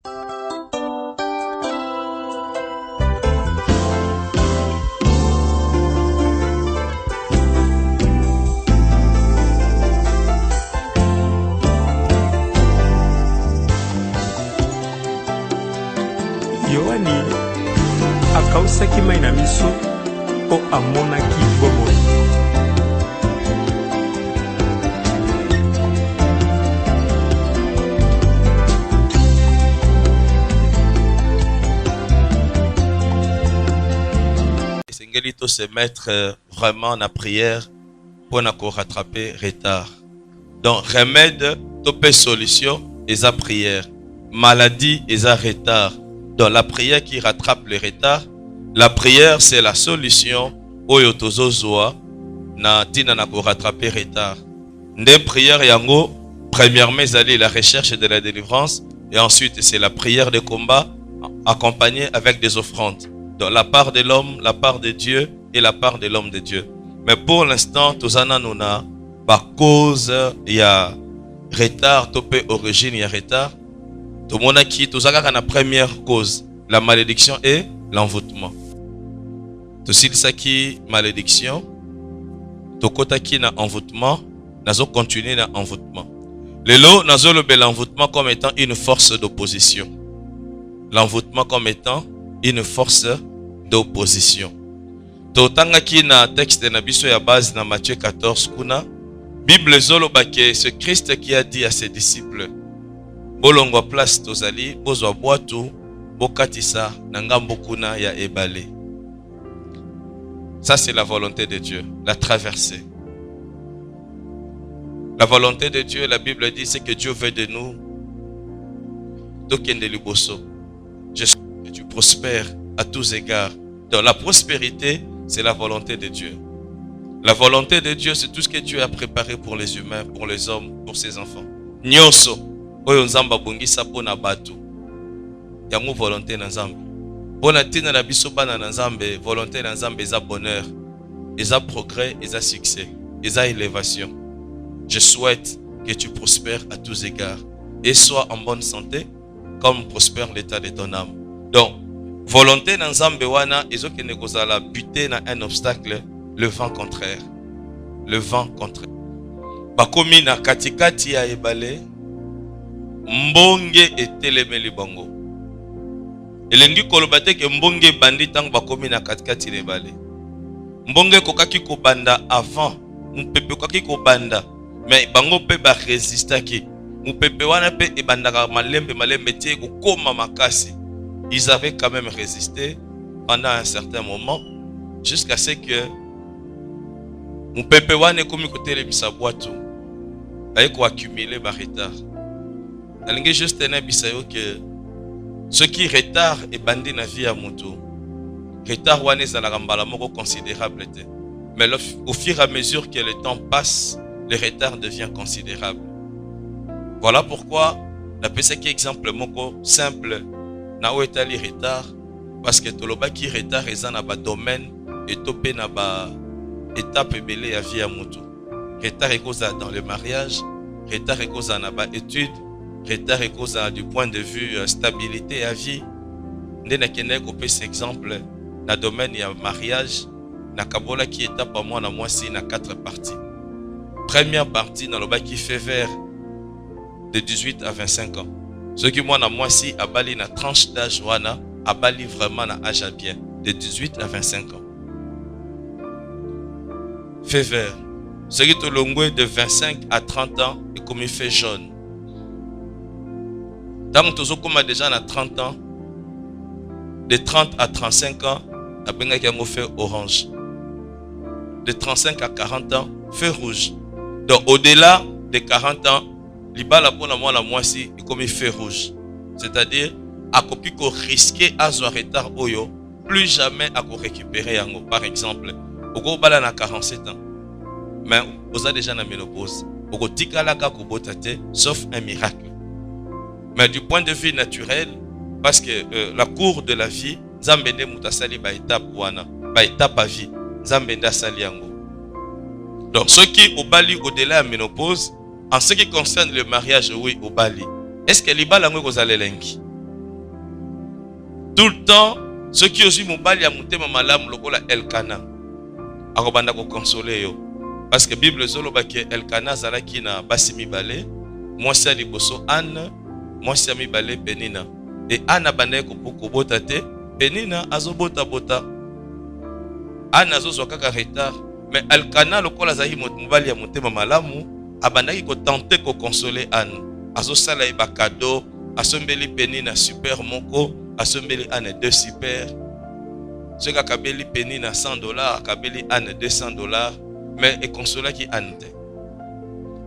Yohani akausaki mai na miso po amonaki bomoi. Sengeli to se mettre vraiment en prière pour ne rattraper retard. Donc remède topé solution et sa prière. Maladie et sa retard. Dans la prière qui rattrape le retard, la prière c'est la solution oyo tozozoa na tina na ko rattraper retard. Nde prière yango premièrement ezali la recherche de la délivrance et ensuite c'est la prière de combat accompagnée avec des offrandes. Donc la part de l'homme, la part de Dieu et la part de l'homme de Dieu. Mais pour l'instant, tozana nona par cause il y a retard, topé origine il y a retard. Tout le monde a qui la première cause, la malédiction et l'envoûtement. Tout ça qui malédiction, tout côté qui na envoûtement, nazo continuer na envoûtement. Le lot nazo le l'envoûtement comme étant une force d'opposition. L'envoûtement comme étant une force d'opposition. Totanga qui na texte na biso ya base na Matthieu 14 kuna, Bible zolo bake ce Christ qui a dit à ses disciples bolongwa place tozali bozwa boatu bokatisa na ngambo kuna ya ebale. Ça c'est la volonté de Dieu, la traversée. La volonté de Dieu, la Bible dit, c'est que Dieu veut de nous tokende liboso. Je sais que tu prospères à tous égards. Donc la prospérité, c'est la volonté de Dieu. La volonté de Dieu, c'est tout ce que Dieu a préparé pour les humains, pour les hommes, pour ses enfants. Nyonso oyo nzamba bongisa pona batu yango volonté na nzambe pona tina na biso bana na nzambe volonté na nzambe eza bonheur eza progrès eza succès eza élévation. Je souhaite que tu prospères à tous égards et sois en bonne santé comme prospère l'état de ton âme. Donc volonté na nzambe wana ezokende kozala buter na un obstacle, le vent contraire. Le vent contraire bakomi na katikati ya ebale mbonge etelemeli bango. Elengi koloba te ke mbonge bandi tango bakomi na katikati ya ebale. Mbonge kokaki kobanda avant, mupepe kokaki kobanda, mais bango pe ba resistaki. Mupepe wana pe ebandaka malembe tie kokoma makasi. Ils avaient quand même résisté pendant un certain moment jusqu'à ce que mupepe wana komi kotelemisa boatu. Baye ko accumuler ba retard. Alingi juste tenir bisayo que ce qui retard et bandi na vie à moto. Retard wane za la rambala moko considérable était. Mais au fur et à mesure que le temps passe, le retard devient considérable. Voilà pourquoi la PC qui exemple moko simple na o etali retard parce que toloba qui retard eza na ba domaine et topé na ba étape belé ya vie à moto. Retard ekoza dans le mariage, retard ekoza na ba études, retard ekoza du point de vue stabilité à vie. Ndena kene ko pesa exemple na domaine ya mariage na kabola qui étape à moi na moisi na 4 parties. Première partie dans le bas qui fait vers de 18 à 25 ans. Ce qui moi na moisi a bali na tranche d'âge wana a bali vraiment na âge à bien de 18 à 25 ans. Fait vert. Ce qui est au longue de 25 à 30 ans et comme il fait jaune. Tant que tu as déjà 30 ans, de 30 à 35 ans, tu as fait orange. De 35 à 40 ans, fait rouge. Donc au-delà de 40 ans, l'ibala pour la moitié est comme il fait rouge. C'est-à-dire, à copie qu'on risquait à ce retard oyo, plus jamais à récupérer yango. Par exemple, au bala na 47 ans. Mais vous avez déjà la ménopause. Vous avez sauf un miracle. Mais du point de vue naturel, parce que la cour de la vie, Zambende mutasali ba étape wana, ba étape à vie, Zambenda sali yango. Donc ceux qui au bali au-delà de la ménopause, en ce qui concerne le mariage, oui, au bali. Est-ce que l'ibala ngo kozale lengi? tout le temps ceux qui aussi mobali ya mutema malamu lokola Elkana akobanda ko consoler yo parce que Bible zoloba ke Elkana zalaki na basi mibale mwasi ya liboso Anne mwasi ya mibale Penina et Anne banda ko bota te Penina azobota bota Anne azozwa kaka retard mais Elkana lokola zahi mobali ya mutema malamu abandaki ko tenter ko consoler Anne azosala ba cadeau asombeli Penina super moko asombeli Anne 2 super ce qu'a kabeli Penina $100 kabeli Anne $200 mais et consola ki Anne te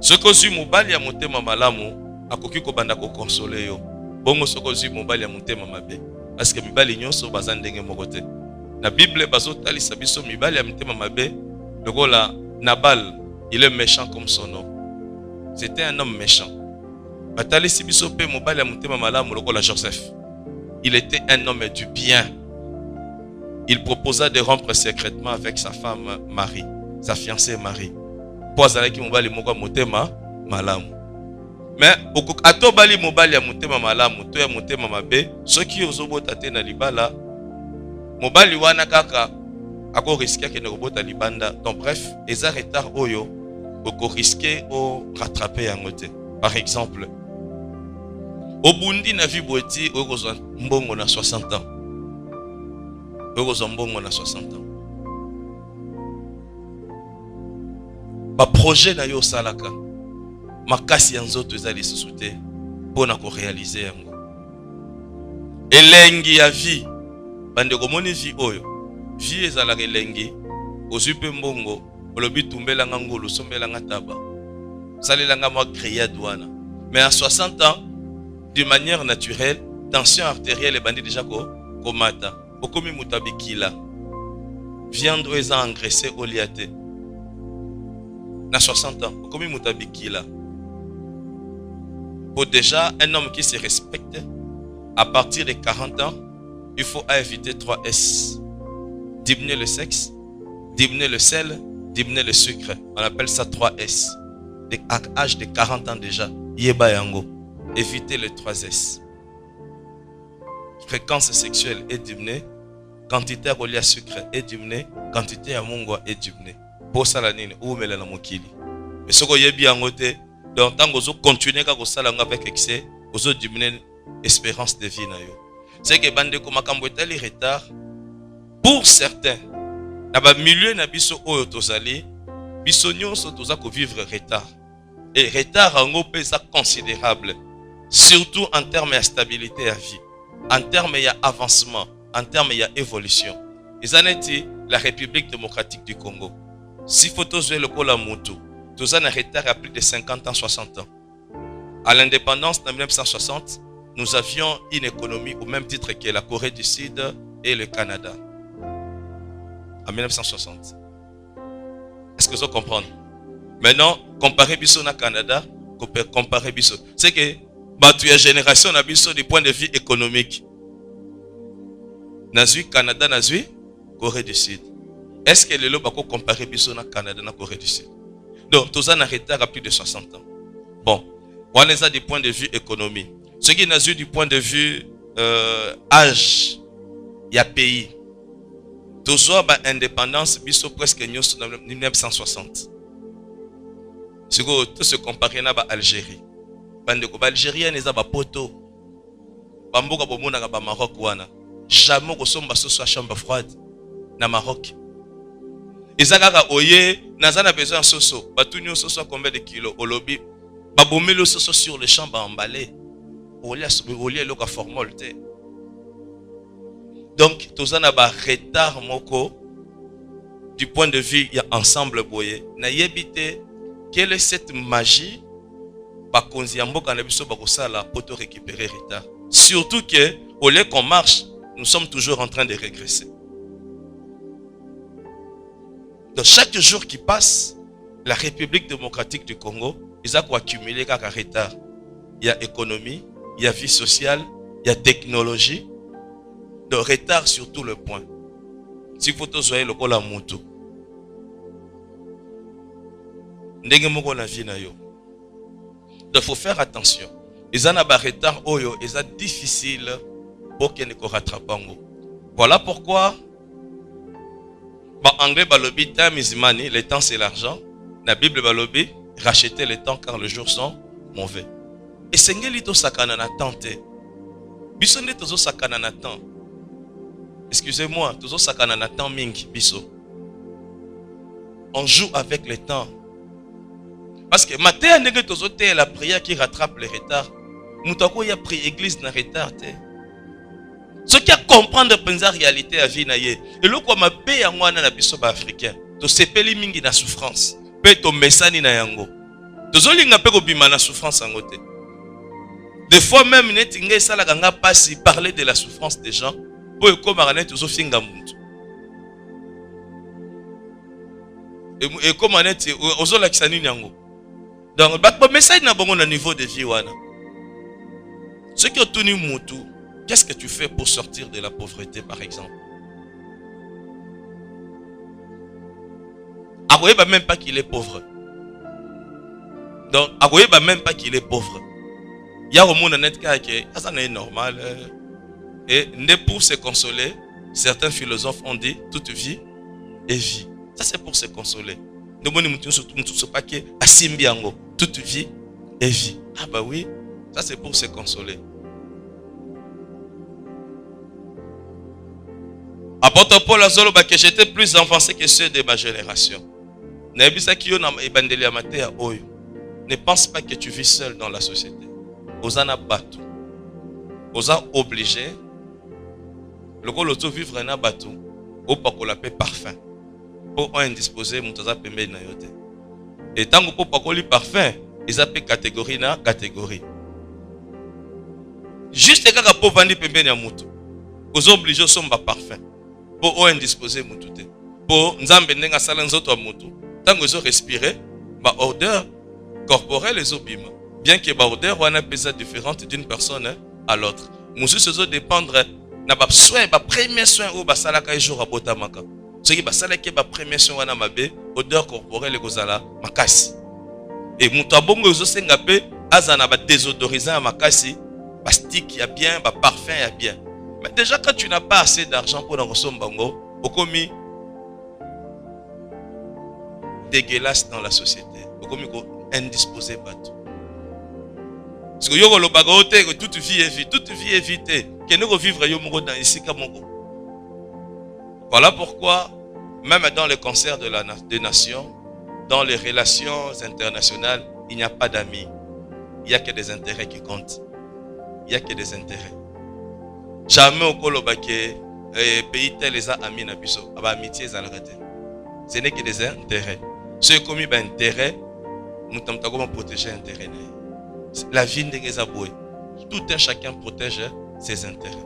ce que zu mobali ya motema malamu akoki ko banda ko consoler yo bongo soko zu mobali ya motema mabe parce que mibali nyonso bazandenge moko te na Bible bazotalisa biso mibali ya motema mabe lokola Nabal il est méchant comme son nom c'était un homme méchant batalisi biso pe mobali ya motema malamu lokola Joseph il était un homme du bien. Il proposa de rompre secrètement avec sa femme Marie, sa fiancée Marie. Pour azalaki mobali moko motema malamu. Mais ato bali mobali ya motema malamu to ya motema mabe, soki ozobota te na libala, mobali wana kaka ako risquer ke ne robota libanda. Donc bref, eza retard oyo oko risquer o rattraper yango te. Par exemple, Obundi na vie boiti okozwa mbongo na 60 ans. Okozwa mbongo na 60 ans. Ba projet na yo salaka. Makasi ya nzoto ezali lisusu te pona ko réaliser yango. Elengi ya vie bande komoni vie oyo. Vie ezalaka elengi ozupe mbongo olobi tumbela ngangolo sombela ngataba. Salela ngama créer douana. Mais à 60 ans de manière naturelle, tension artérielle est bandit déjà komata. Okomi mutabikila. Viande eza engraissée au liate. Na 60 ans, okomi mutabikila. Pour déjà un homme qui se respecte, à partir de 40 ans, il faut éviter 3 S. Diminuer le sexe, diminuer le sel, diminuer le sucre. On appelle ça 3 S. À l'âge de 40 ans déjà, yeba yango. Éviter le 3S. Fréquence sexuelle est diminuée. Quantité reliée à sucre est diminuée. Quantité à mongwa est diminuée. Pour ça, la nini, ou mele la mokili. Mais ce que yebi angote, donc tant que vous continuez à ça avec excès, vous diminuez l'espérance de vie na yo. C'est que bande comme kamboeta les retard. Pour certains, na ba milieu na biso oyo tozali, biso nyonso toza ko vivre retard. Et retard en gros pesa considérable. Surtout en termes de stabilité à vie, en termes d'avancement, en termes d'évolution. Ils en étaient la République démocratique du Congo. Si photos le Kola Moutou, tous en retard à plus de 50 ans, 60 ans. À l'indépendance en 1960, nous avions une économie au même titre que la Corée du Sud et le Canada. En 1960. Est-ce que vous comprenez? Maintenant, comparer Bisso na Canada, comparer Bisso. C'est que tu as génération na biso du point de vue économique. Nazui Canada, nazui Corée du Sud. Est-ce que les lots bako comparer biso na Canada na Corée du Sud? Donc tout ça n'a retard à plus de 60 ans. Bon, on est ça du point de vue économie. Ce qui n'a du point de vue âge, il y a pays. Tout ça ba indépendance biso presque nyos 1960. Ce que tout se comparer na ba Algérie. Bandeko ba Algérien neza ba poto. Bamboka bomona ka ba Maroc wana. Jamais ko somba soso à chambre froide na Maroc. Ezaka oye nazana besoin soso. Batunyo soso combien de kilos au lobby. Ba bomelo soso sur le champ ba emballé. Olia loka formol te. Donc tozana ba retard moko du point de vue ya ensemble boye. Na yebite quelle est cette magie? Pour te récupérer retard. Surtout que au lieu qu'on marche, nous sommes toujours en train de régresser. Donc chaque jour qui passe, la République démocratique du Congo, ils ont accumulé quelques retard. Il y a économie, il y a vie sociale, il y a technologie. Donc retard sur tout le point. Si vous voyez le kola mutu, ndenge moko na vie na yo. Donc il faut faire attention. Ils ont un retard oyo, ils sont difficile pour qu'il ne rattrape pas. Voilà pourquoi, en anglais, balobi, time is money, le temps c'est l'argent. La Bible balobi, racheter le temps car les jours sont mauvais. Et c'est ce que sakana na tante. Bisonne tozo sakana na temps. Excusez-moi, tozo sakana na temps mingi biso. On joue avec le temps. Parce que matin ndenge tozo te la prière qui rattrape le retard. Moutako ya pri église na retard te. Ce qui a comprendre penza réalité à vie na ye. Et le quoi ma paix ya ngwana na biso ba africain. To sepeli mingi na souffrance. Pe to mesani na yango. Tozo linga pe ko bima na souffrance yango te. Des fois même net ngé sala ganga pasi parler de la souffrance des gens pour comme ranet tozo finga muntu. Et comme net ozo la kisani nyango. Donc ba message na bongo na niveau de vie wana. Ce qui a tenu mutu, qu'est-ce que tu fais pour sortir de la pauvreté par exemple? Agoyeba même pas qu'il est pauvre. Donc agoyeba même pas qu'il est pauvre. Il y a au monde net qui ça n'est normal. Et pour se consoler, certains philosophes ont dit toute vie est vie. Ça c'est pour se consoler. Toute vie est vie. Ah bah oui, ça c'est pour se consoler. Apôtre Paul Azolo que j'étais plus avancé que ceux de ma génération. Ne pense pas que tu vis seul dans la société. Osana batu. Osa obligé. Le gars l'auto vivre na batu. Au pas qu'on l'appelle parfum. Pour indisposé, mutaza pembe na yote. Et tant que pour pas qu'on lui parfum, ils appellent catégorie na catégorie. Juste les gars pour vendre pembe na mutu. Aux obligés sont pas parfum. Pour indisposé mutute. Pour nzambe nenga sala nzoto a mutu. Tant que ils ont respiré, ma odeur corporelle les obima. Bien que ma odeur wana pesa différente d'une personne à l'autre. Musu se dépendre na ba soin ba premier soin au basala ka jour a botamaka. Ce qui basala ke ba premier soin wana mabe odeur corporelle kozala makasi. Et mutu abongo zo senga pe azana ba désodorisant makasi, ba stick ya bien, ba parfum ya bien. Mais déjà quand tu n'as pas assez d'argent pour en consommer bango, okomi dégueulasse dans la société. Okomi ko indisposé bateau. Parce que yoko lobaga ote que toute vie est vie, toute vie est vite. Que nous vivre yo moko dans ici comme moko. Voilà pourquoi même dans le concert des nations, dans les relations internationales, il n'y a pas d'amis. Il n'y a que des intérêts qui comptent. Il n'y a que des intérêts. Jamais au kolobake pays tel les amis na biso, aba amitié za la raté. Ce n'est que des intérêts. Ceux qui ont mis un intérêt, nous devons protéger l'intérêt. La vie n'est pas bouée. Tout un chacun protège ses intérêts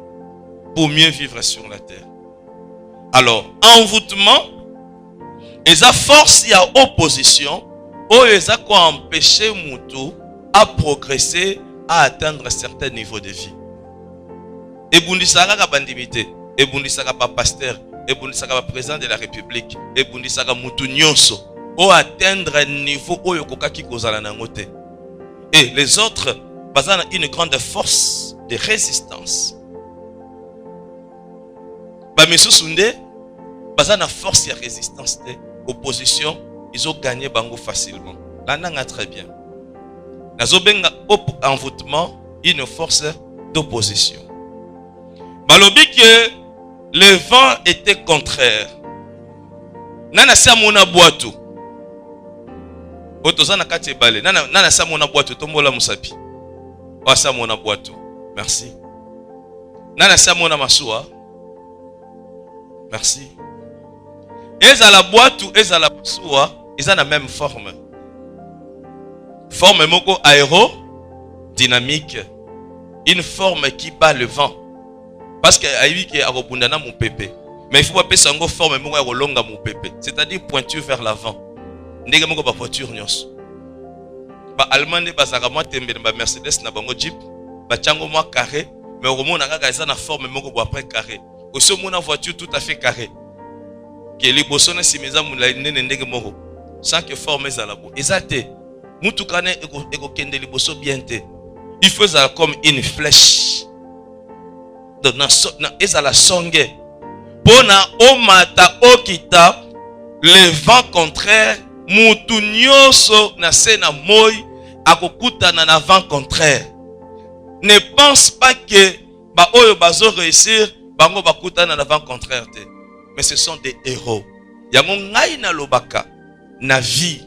pour mieux vivre sur la terre. Alors, envoûtement, et ça force, il y a opposition, ou ça quoi empêcher Moutou à progresser, à atteindre un certain niveau de vie. Et Bundisaka ka bandimité, et Bundisaka pa pasteur, et Bundisaka pa président de la République, et Bundisaka Moutou nyonso. Pour atteindre un niveau où il y et les autres ont une grande force de résistance. Bamisu Sunde, ils ont une force de résistance de opposition, ils ont gagné bango facilement. Là, on a très bien. Ils ont envoûtement, une force d'opposition. Balobi que le vent était contraire. Nana Samona Boatou. Otozana kati balé. Nana Samona Boatou. Tombola Musapi. Wa Samona Boatou. Merci. Nana Samona Masua. Merci. Ezala Boatou, ezala Masua. Ils ont la même forme. Forme moko aérodynamique. Une forme qui bat le vent. Parce que aïvi ke arobundana mon pépé. Mais il faut pas penser en forme moko akolonga mon pépé. C'est-à-dire pointure vers l'avant. Ndenge moko ba voiture nyos. Ba allemand ba saka moi tembe ba Mercedes na bango Jeep, ba chango moi carré, mais au monde nga za na forme moko bo après carré. Aussi mon voiture tout à fait carré. Que les bosona simeza mula nene ndenge moko. Sans que forme za la bo. Ezate. Mutu kane eko kende liboso bien te. Il faut ça comme une flèche. Donc ezala songe. Pona omata okita le vent contraire mutu nyoso na sena moi akokutana na vent contraire. Ne pense pas que ba oyo bazo réussir bango bakutana na vent contraire te. Mais ce sont des héros. Yango ngai na lobaka na vie.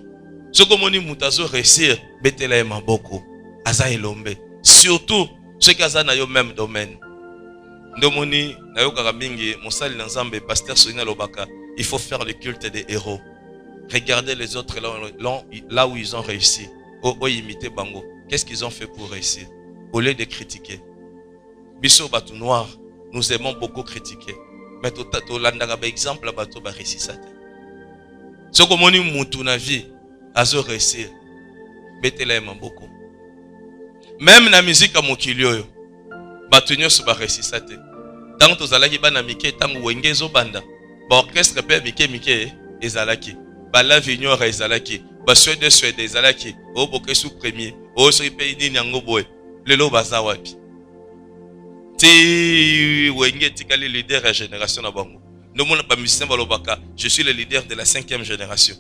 Soko moni mutazo réussir betela e maboko aza elombe. Surtout ceux qui aza na yo même domaine. Ndomoni na yo kaka mingi mosali na Nzambe pasteur Sonia lobaka, il faut faire le culte des héros. Regardez les autres là où ils ont réussi. Ou imiter bango. Qu'est-ce qu'ils ont fait pour réussir? Au lieu de critiquer. Biso batu noir, nous aimons beaucoup critiquer. Mais to landaka ba exemple bato ba réussir ça. Soko moni mutu na vie azo réussir. Betela ema beaucoup. Même na musique à mokili oyo bato nyonso ba réussir ça te. Tant tozalaki bana mike tangu wenge zo banda. Ba orchestre pe mike ezalaki. Ba la vignore ezalaki. Ba Suède ezalaki. O boke sous premier. O so pe nini yango boy. Lelo baza wapi. Ti wenge tikali leader à génération na bango. Nous mon ba musicien balobaka, je suis le leader de la 5e génération.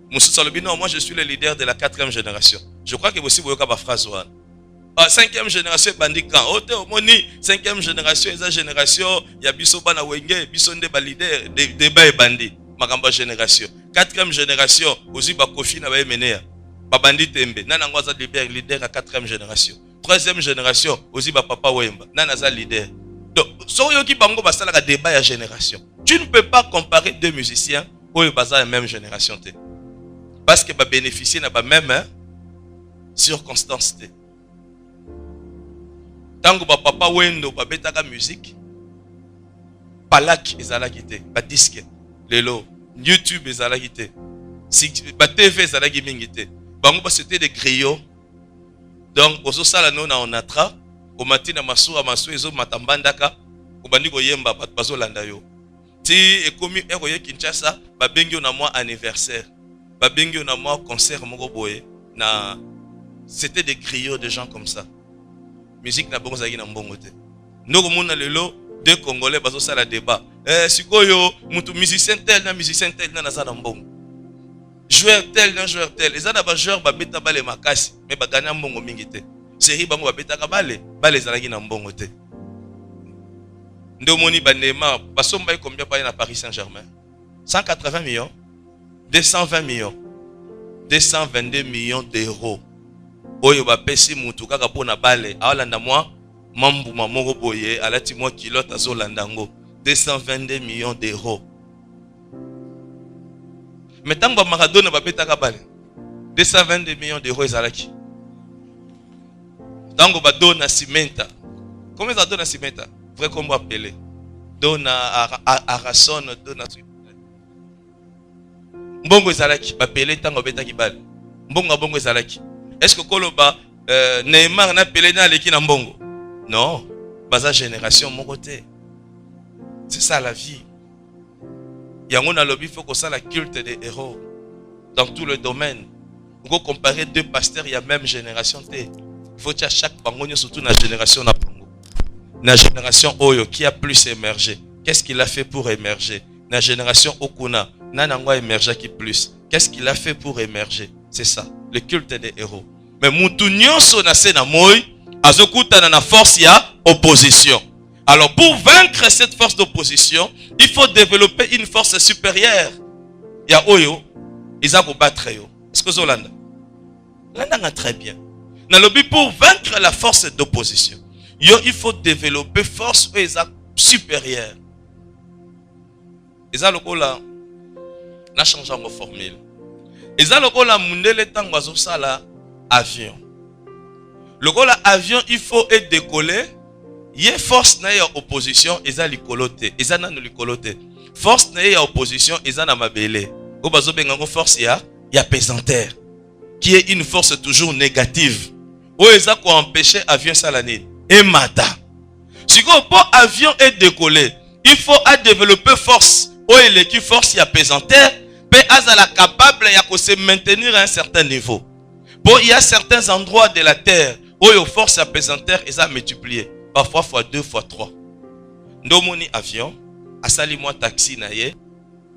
Moussa Salobino, moi je suis le leader de la 4e génération. Je crois que aussi boyoka ba phrase wana. 5e génération bandikan. Ote omoni 5e génération eza génération ya biso bana wenge, biso nde ba leader de ba bandi. Makamba génération. 4e génération aussi ba kofi na ba menea. Ba bandi tembe. Nana ngwaza leader à 4e génération. 3e génération aussi ba papa wemba. Nana za leader. Donc soyoki bango basala ka débat ya génération. Tu ne peux pas comparer deux musiciens ou baza la même génération te. Parce que ba bénéficier na ba même circonstance te. Tango ba papa wendo ba betaka musique palak ezalaki te, ba disque lelo YouTube ezalaki te, ba TV ezalaki mingi te. Bango ba c'était des griots. Donc ozo sala no na onatra o matina masura masu ezo matambandaka o bandi ko yemba bazo landa yo. Ti ekomi eroye Kinshasa ba bengi na moi anniversaire, ba bengi na moi concert moko boye na c'était des griots de gens comme ça. Musique na bongo zaki na mbongo te. Ndoko mona lelo deux Congolais bazo sala débat. Sikoyo mutu musicien tel na za na mbongo. Joueur tel na joueur tel. Ezana ba joueur ba beta bale makasi mais ba gagner mbongo mingi te. Série bango ba beta ka bale zalaki na mbongo te. Ndomoni ba Neymar basomba combien pa na Paris Saint-Germain? 180 millions, 220 millions, 222 millions d'euros. Oyo ba pesi mutu kaka pona bale awalanda moi mambu mamoko boye alati moi kilote azolandango 222 millions d'euros. Mais tant que Maradona va péter kabale 222 millions d'euros ezalaki. Tant que Dona Cimenta, comment ça Dona Cimenta? Vrai comme appeler Dona Arason Dona Mbongo ezalaki ba pelé tant que beta kibale. Mbongo ezalaki. Est-ce que Koloba Neymar na pelé na leki na mbongo? Non, baza génération mon côté. C'est ça la vie. Yango na lobby faut que ça la culte des héros dans tout le domaine. On peut comparer deux pasteurs il y a même génération T. Il faut que chaque bangonio surtout na génération na Pongo. Na génération Oyo qui a plus émergé. Qu'est-ce qu'il a fait pour émerger? Na génération Okuna nanangwa émerger qui plus. Qu'est-ce qu'il a fait pour émerger? C'est ça, le culte des héros. Mais mutu nyonso na sena moy azokuta na force ya opposition. Alors pour vaincre cette force d'opposition, il faut développer une force supérieure. Il y a Oyo, ils ont battre yo. Est-ce que Zolanda? Landa très bien. Dans le but pour vaincre la force d'opposition, il faut développer force supérieure. Ils ont le là, na changé en formule. Ils ont le là mundele tango zo sala avion. Le là avion, il faut être décollé. Il y a force na ya opposition, ils ont l'icoloté, ils ont l'icoloté. Force na ya opposition, ils ont mabele. Au bazo bengango force ya pesanteur, qui est une force toujours négative. Où ils ont empêché avion salanine et mata. Si pour avion est décollé, il faut développer force. Où il est qui force ya pesanteur, mais azala capable ya se maintenir à un certain niveau. Bon, il y a certains endroits de la terre où il force ya pesanteur ils ont multiplié. Parfois fois 2, fois 3. ndomoni avion, asali moi taxi na ye,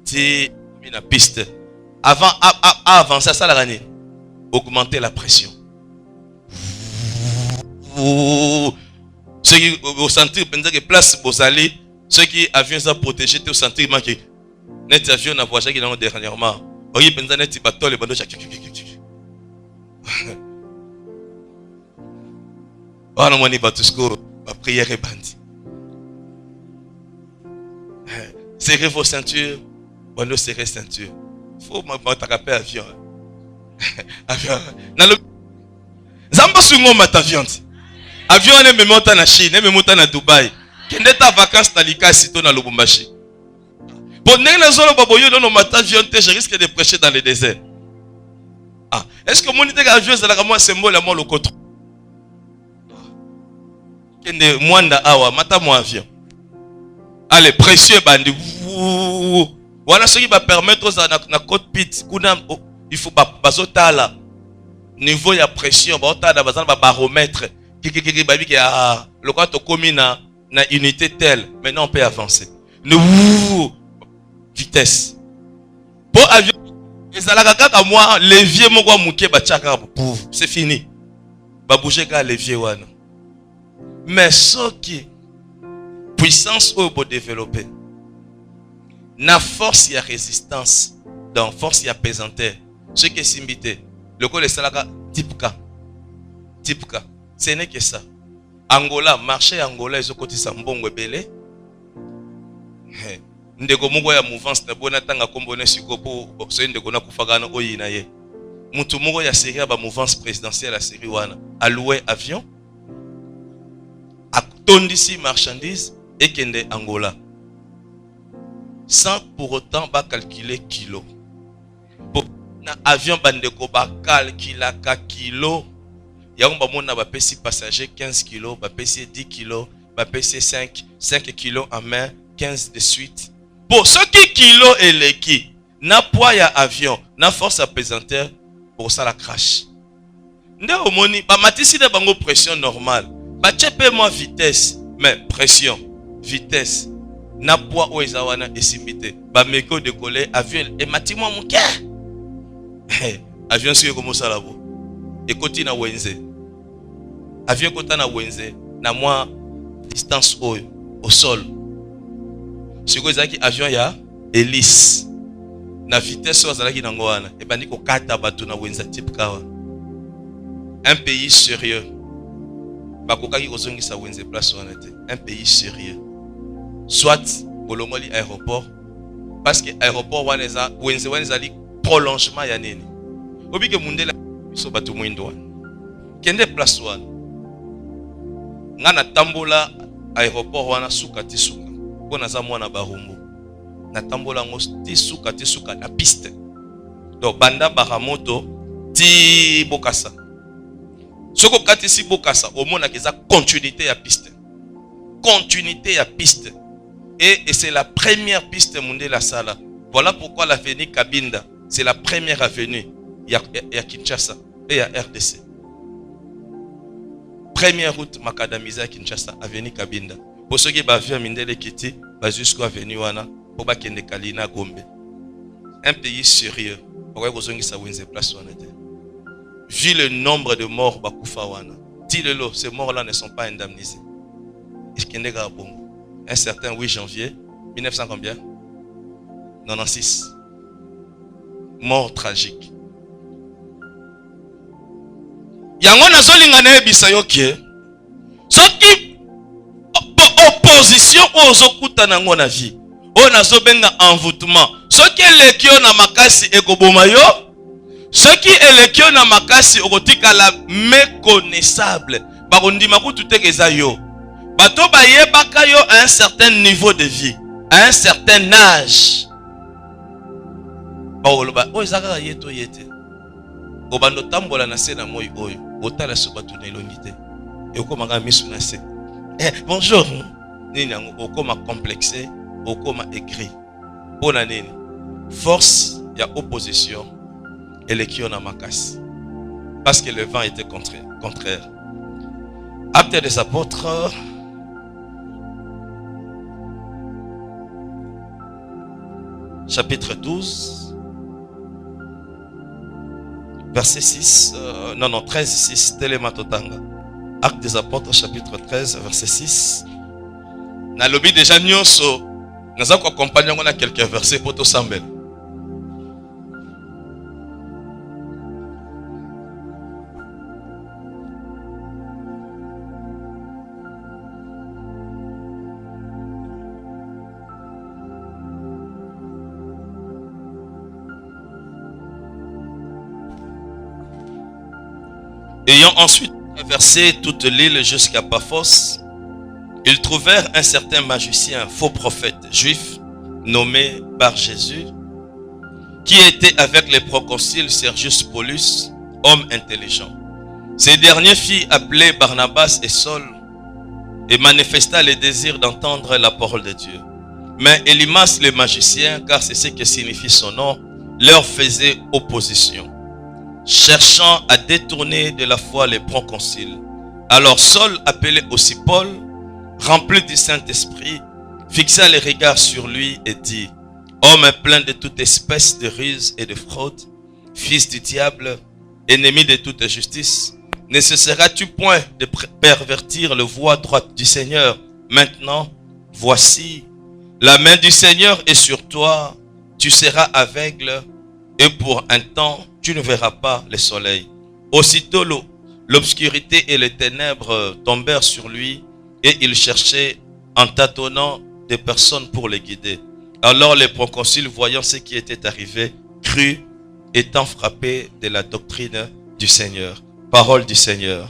ti na piste. Avant avancer ça la gagner. Augmenter la pression. Ceux qui au sentir que place pour aller, ceux qui avions ça protégé au sentir que net avion na voyage qui dans dernièrement. Oui, penza net bateau le bando chaque. Oh non, on y va tous go, ma prière est bandit. Serrez vos ceintures, bando serrez ceinture. Faut m'attraper avion. Avion. Na le Zamba sungo matavion. Avion ne me monta na Chine, ne me monta na Dubaï. Kende ta vacances na Likasi to na Lubumbashi. Bon, les zones baboyo dans nos matavion, je risque de prêcher dans le désert. Ah, est-ce que mon idée avion c'est la moi symbole à moi le contre. Kende mwanda awa mata mo avion. Allez, précieux bandi. Voilà ce qui va permettre aux na côte pit kuna il faut bazotala niveau ya pression bazotala bazana ba baromètre qui babi qui a le quand on na unité telle maintenant on peut avancer nous vitesse pour avion ezalaka kaka moi levier moko muke ba tchaka c'est fini ba bouger ka levier wana mais ce qui puissance au pour développer na force ya résistance donc force ya pesanteur ce qui est simbité le col de salaka type K ce n'est que ça Angola marché Angola ils ont côté sambongo belé ndeko moko ya mouvance na bona tanga kombone sikopo so ndeko na kufagana oyina ye mutu moko ya série ba mouvance présidentielle la série wana a loué avion a tondisi marchandise et kende Angola sans pour autant pas calculer kilo. Pour na avion bandeko ba calculaka kilo. Ya on ba mona ba pesi passager 15 kg, ba pesi 10 kg, ba pesi 5 kg en main, 15 de suite. Pour ce qui kilo et les qui na poids ya avion, na force à pesanteur pour ça la crash. Nde omoni ba matisi de bango pression normale. Ba chepe moi vitesse, mais pression, vitesse. Na poids o ezawana esimbité ba meko de coller avion et matimo muke avion sur comme ça là-bas et côté na wenze avion côté na wenze na moi distance au sol sur ezaki avion ya hélice na vitesse ozalaki nango wana et bandi ko kata bato na wenze type kawa un pays sérieux ba kokaki kozongisa wenze place wana te un pays sérieux soit bolongoli aéroport parce que aéroport waneza wenze wanezali prolongement ya nini obike mundela biso bato mwindo wana kende place wana ngana tambola aéroport wana suka tisuka pona za mwana barumbu na tambola ngo tisuka na piste donc banda baramoto ti bokasa soko katisi bokasa omona keza continuité ya piste et c'est la première piste mondiale la sala. Voilà pourquoi l'avenue Kabinda, c'est la première avenue. Il y a Kinshasa et il y a RDC. Première route macadamisée à Kinshasa, avenue Kabinda. Pour ceux qui ont vu Mindele Kiti, jusqu'à avenue Wana, pour pas qu'il y ait Kalina Gombe. Un pays sérieux. Pourquoi vous avez dit place Wana? Vu le nombre de morts Bakoufa Wana, ces morts-là ne sont pas indemnisés. Est-ce qu'il y a bon? Un certain 8 janvier 1900 combien 96 mort tragique. Yango nazolinga na ebisa yoke soki opposition ozokuta nango na vie o nazobenga envoûtement soki elekio na makasi ekoboma yo soki elekio na makasi okotika la méconnaissable bakondima kutu tekeza yo. Bato bayebaka yo à un certain niveau de vie, à un certain âge. Baoloba o ezaka yeto yete. Obando tambola na se na moi oyo, otala so bato na elongite. Et okoma misu na se. Bonjour. Nini yango okoma complexé, okoma écrit. Pona nini? Force ya opposition et les qui on a makasi. Parce que le vent était contraire. Actes des apôtres chapitre 12, verset 6, 13, 6, Télématotanga. Acte des apôtres, chapitre 13, verset 6. Na lobby déjà nyonso, nous avons accompagné on quelques versets pour tout sambel. Ayant ensuite traversé toute l'île jusqu'à Paphos, ils trouvèrent un certain magicien, faux prophète juif, nommé Bar-Jésus, qui était avec les proconsuls Sergius Paulus, homme intelligent. Ces derniers fit appeler Barnabas et Saul et manifesta le désir d'entendre la parole de Dieu. Mais Élymas le magicien, car c'est ce que signifie son nom, leur faisait opposition, cherchant à détourner de la foi les proconsuls. Alors Saul, appelé aussi Paul, rempli du Saint-Esprit, fixa les regards sur lui et dit: Homme plein de toute espèce de ruse et de fraude, fils du diable, ennemi de toute justice, ne cesseras-tu point de pervertir la voie droite du Seigneur? Maintenant, voici, la main du Seigneur est sur toi, tu seras aveugle, et pour un temps, tu ne verras pas le soleil. Aussitôt, l'obscurité et les ténèbres tombèrent sur lui, et il cherchait en tâtonnant des personnes pour les guider. Alors les proconsuls, voyant ce qui était arrivé, crurent, étant frappés de la doctrine du Seigneur. Parole du Seigneur.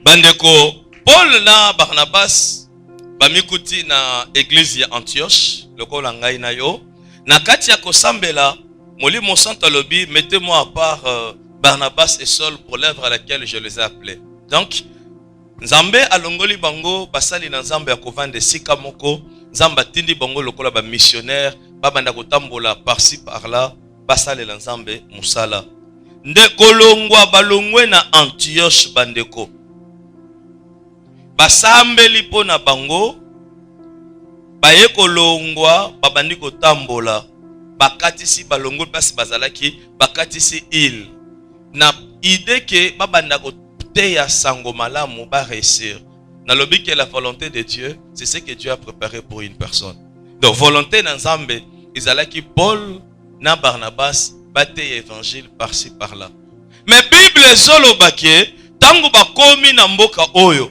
Bandeko, Paul na Barnabas bamikuti na église ya Antioche, lokola ngai na yo. Na kati ya kosambela, Molimo Santo alobi, mettez-moi à part Barnabas et Saul pour l'œuvre à laquelle je les ai appelés. Donc, Nzambe alongoli bango basali na Nzambe ya kovande sika moko, Nzamba tindi bango lokola ba missionnaire, babanda kotambola par-ci par-là, basali la Nzambe musala. Nde kolongwa balongwe na Antioche bandeko. Basambeli po na bango, baye kolongwa, babandi kotambola, bakatisi balongwe pasi bazalaki, bakatisi il. Na idée que babanda koteya sango malamu ba réussir. Na lobi que la volonté de Dieu, c'est ce que Dieu a préparé pour une personne. Donc volonté na Nzambe, izalaki Paul na Barnabas bate évangile par-ci par-là. Mais Bible zolo baké, tango bakomi na mboka oyo.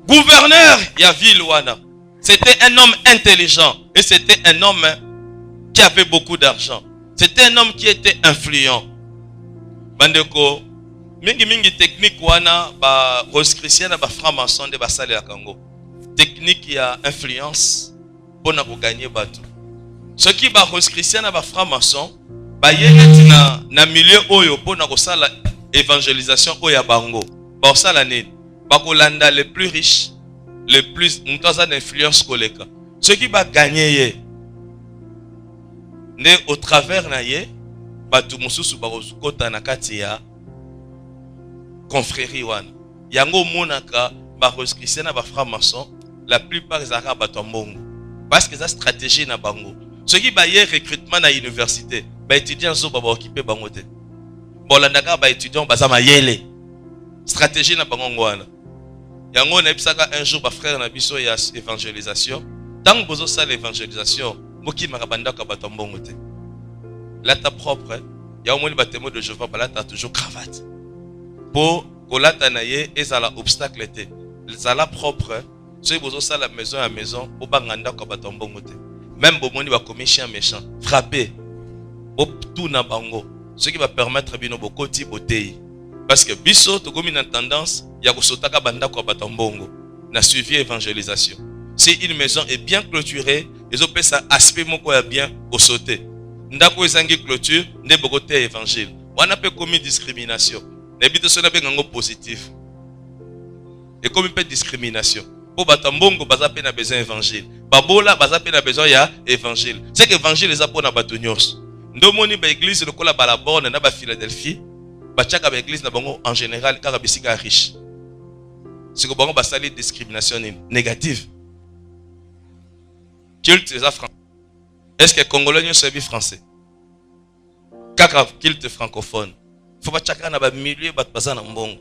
Gouverneur Yavil Wana, c'était un homme intelligent et c'était un homme qui avait beaucoup d'argent. C'était un homme qui était influent. Bandeko, mingi technique wana ba rose chrétienne ba franc-maçon de basali ya Congo. Technique ya influence pour na ko gagner bateau. Ce qui ba rose chrétienne ba franc-maçon ba yeli na milieu oyo pour na ko sala évangélisation oya bango. Ba sala nini? Bakolanda les plus riches, les plus mutaza d'influence koleka. Ce qui va gagner ne au travers na ye batu mususu bakota na kati ya confrérie wana. Yango monaka ba roskrisiena ba franc-maçon, la plupart des arabes batu mbongo. Parce que ça stratégie na bango. Ce qui va y recrutement na université, ba étudiants zo ba occuper bango te. Bolandaka ba étudiants bazama yele. Stratégie na bango wana. Yango na ebisaka un jour ba frère na biso ya évangélisation. Tant que bozo sala l'évangélisation, moki makabandaka bato mbongo te. Lata propre, ya omoni batemo de Jéhovah balata toujours cravate. Pour kolata na ye ezala obstacle te. Ezala propre, ceux bozo sala maison à maison, o banganda ka bato mbongo te. Même bomoni ba commission méchant, frapper. O tout na bango. Ce qui va permettre bino bokoti botei. Parce que biso to gomi na tendance ya kosotaka banda ko bato mbongo na suivi évangélisation. Si une maison est bien clôturée, les autres ça aspect moko ya bien au sauter. Ndako ezangi clôture, nde bokote évangile. Wana pe commis discrimination. Nebito sona be ngango positif. Et comme pe discrimination. Po batambongo baza pe na besoin évangile. Babola baza pe na besoin ya évangile. C'est que évangile eza pona bato nyos. Ndomoni ba église lokola Balabone na ba Philadelphie, ba tchaka ba église na bango en général kaka bisika riche. C'est que bango ba sali discrimination négative. Culte c'est français. Est-ce que Congolais ne savent français? Kaka culte francophone. Faut pas tchaka na ba milieu ba bazana mbongo.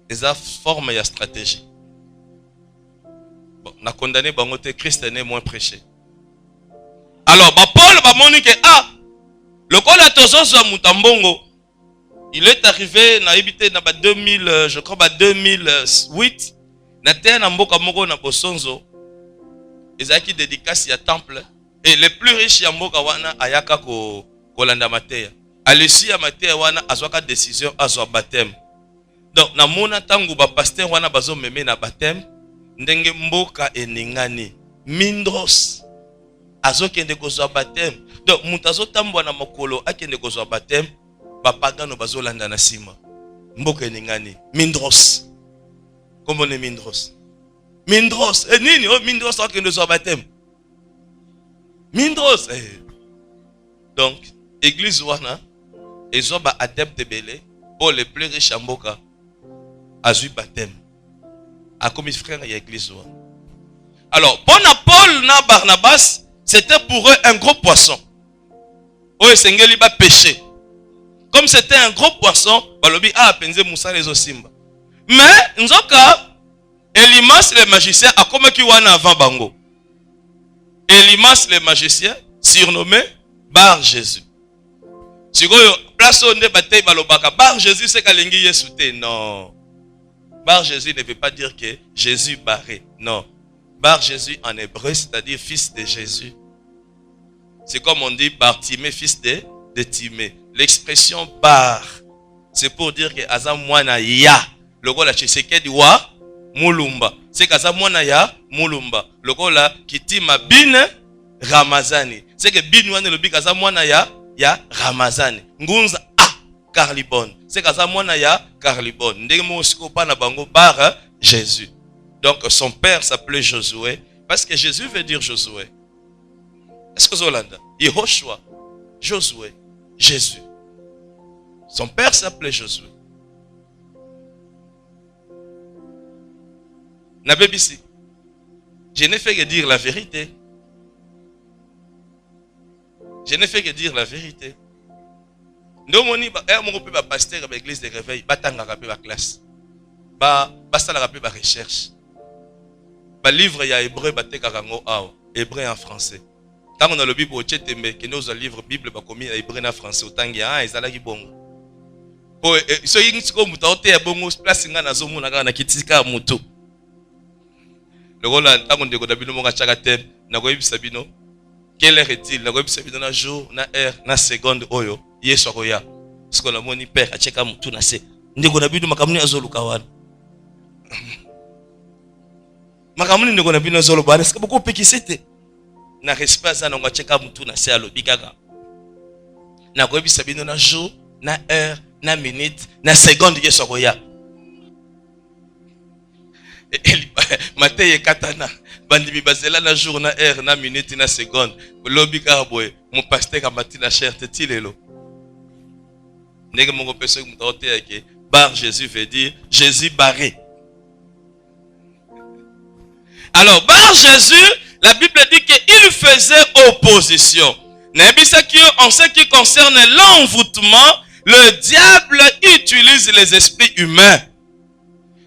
Eza forme ya stratégie. Bon, na condamné bango te Christ n'est moins prêché. Alors, Paul va monique le col à Tozozo Mutambongo, il est arrivé na habité na 2000, je crois 2008, na terre na mboka moko na Bosonzo, ezaki dédicace ya temple et les plus riches ya mboka wana ayaka ko kolanda mateya. Alesi ya mateya wana azwaka décision azwa baptême. Donc na mona tangu ba pasteur wana bazo meme na baptême, ndenge mboka eningani, mindros azokende kozwa baptême. Donc mutazo tambwa na mokolo akende kozwa baptême, bapagano bazolanda na sima. Mboka eningani, mindros. Comment on mindros? Mindros, nini oh mindros akende kozwa baptême. Mindros. Donc église wana ezo ba adepte belé pour les plus riches à mboka azui baptême. A comme frère y a église wana. Alors, bon Paul na Barnabas, c'était pour eux un gros poisson. Oh, Sengeli ba pêcher. Comme c'était un gros poisson, balobi a penze Moussa les osimba. Mais nzoka Elimas le magicien a comme qui wana avant bango. Elimas le magicien surnommé Bar Jésus. Sikoyo place onde batay balobaka Bar Jésus c'est kalengi Yesu te. Non. Bar Jésus ne veut pas dire que Jésus barré. Non. Bar Jésus en hébreu, c'est-à-dire fils de Jésus. C'est comme on dit Bartimée, fils de Timée. L'expression bar, c'est pour dire que Azamwana ya. Le gars la Tshisekedi wa mulumba. C'est qu'Azamwana ya mulumba. Le gars la kitima bin Ramazani. C'est que bin wane le bik Azamwana ya Ramazani. Ngunza a Carlibon. C'est qu'Azamwana ya Carlibon. Ndenge mo siko pa na bango bar Jésus. Donc son père s'appelait Josué. Parce que Jésus veut dire Josué. Est-ce que Zolanda? Yehoshua, Josué, Jésus. Son père s'appelait Josué. Nabébisi. Je n'ai fait que dire la vérité. Je n'ai fait que dire la vérité. Nous mon pasteur à l'église de réveil, batanga la classe. Basta la rappeler la recherche. Le livre il y a hébreu hébreu en français. Quand on a le Bible au Tchetembe, que nous avons livre Bible commis hébreu en français, autant il y a ezalaki bongo. Po so yingi ko mutaote ya bongo place nga nazo mona na kitika mutu. Lokola tango ndeko dabino monga chaka tem na ko yebisa bino. Quelle heure est-il? Na ko yebisa bino na jour, na heure, na seconde oyo. Yesu akoya. Siko na moni père acheka mutu na se. Ndeko dabino makamuni azoluka wana. Makamuni ndeko na bino zolo bana sika boko pekisete na respect za na ngacheka mutu na se alobi kaka na ko ebisa bino na jour na heure na minute na seconde Yesu akoya Mateye katana bandi bazela na jour na heure na minute na seconde lobi kaka boye mon pasteur kamati na cher te tilelo ndenge mongo peso mutote yake bar Jésus veut dire Jésus barré. Alors, par Jésus, la Bible dit qu'il faisait opposition. En ce qui concerne l'envoûtement, le diable utilise les esprits humains.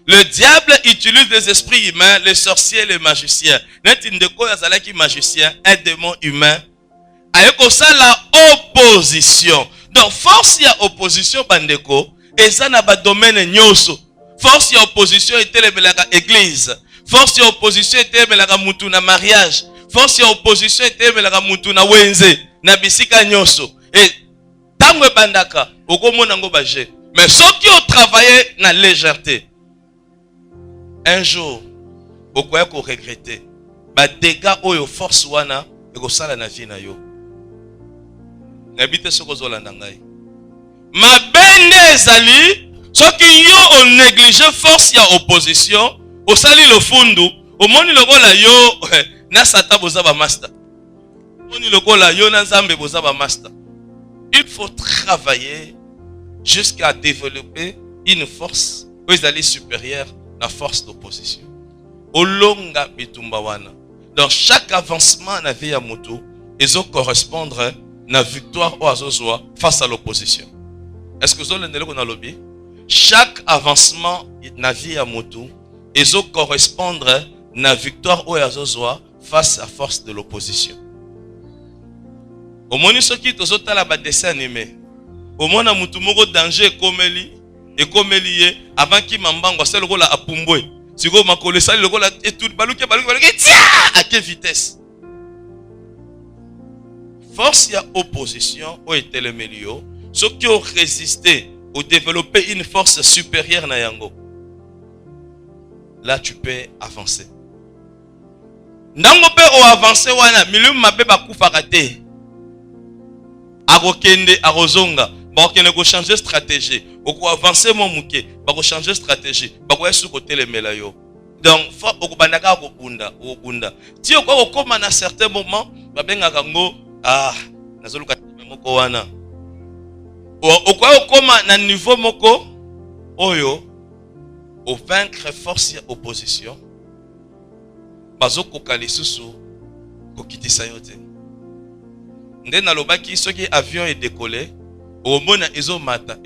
Le diable utilise les esprits humains, les sorciers, les magiciens. Magicien, un démon humain. Avec ça, la opposition. Donc, force y a opposition, bandeko, et ça n'a pas de domaine nyoso. Force y a opposition, et l'église. Force et opposition était melaka mutu na mariage. Force et opposition était melaka mutu na wenze na bisika nyoso. Et tango bandaka okomona ngo baje. Mais ceux qui ont travaillé na légèreté, un jour okoya ko regretter. Ba dégâts oyo force wana ekosala na vie na yo. Nabite soko zolanda ngai. Ma bende ezali ceux qui ont négligé force et opposition. Au sali le fundu, au moni le gola yo na sata boza ba master. Il faut travailler jusqu'à développer une force supérieure à la force d'opposition. Dans chaque avancement dans la vie à moto, ils vont correspondre à la victoire face à l'opposition. Est-ce que vous avez le lobby? Chaque avancement dans la vie à moto, ils vont correspondre à la victoire face à la force de l'opposition. Au moins, ceux qui sont dans la dessin animé, au moins, il y a un danger comme lié avant qu'il m'embangue, c'est le rôle à Pumbwe. Si vous m'accordez ça, le rôle est tout balouké, tiens, à quelle vitesse? Force, il y a opposition, où était le milieu. Ceux qui ont résisté ou développé une force supérieure na yango. Là, tu peux avancer. Nango pe o avancer wana, milieu mabe ba kufarate. Agokende, arozonga. Bakene ko changer stratégie. Oko avancer mon muke, bako changer stratégie. Bako yesu ko telemela yo. Donc, faut okubandaka ko bunda. Ti oko koma na certain moment, babenga kango nazoluka moko wana. Okoma na niveau moko oyo au vaincre force ya opposition. Bazoko kalisusu ko kitisa yote. Nde na lobaki soki avion est décollé, au mona ezomata.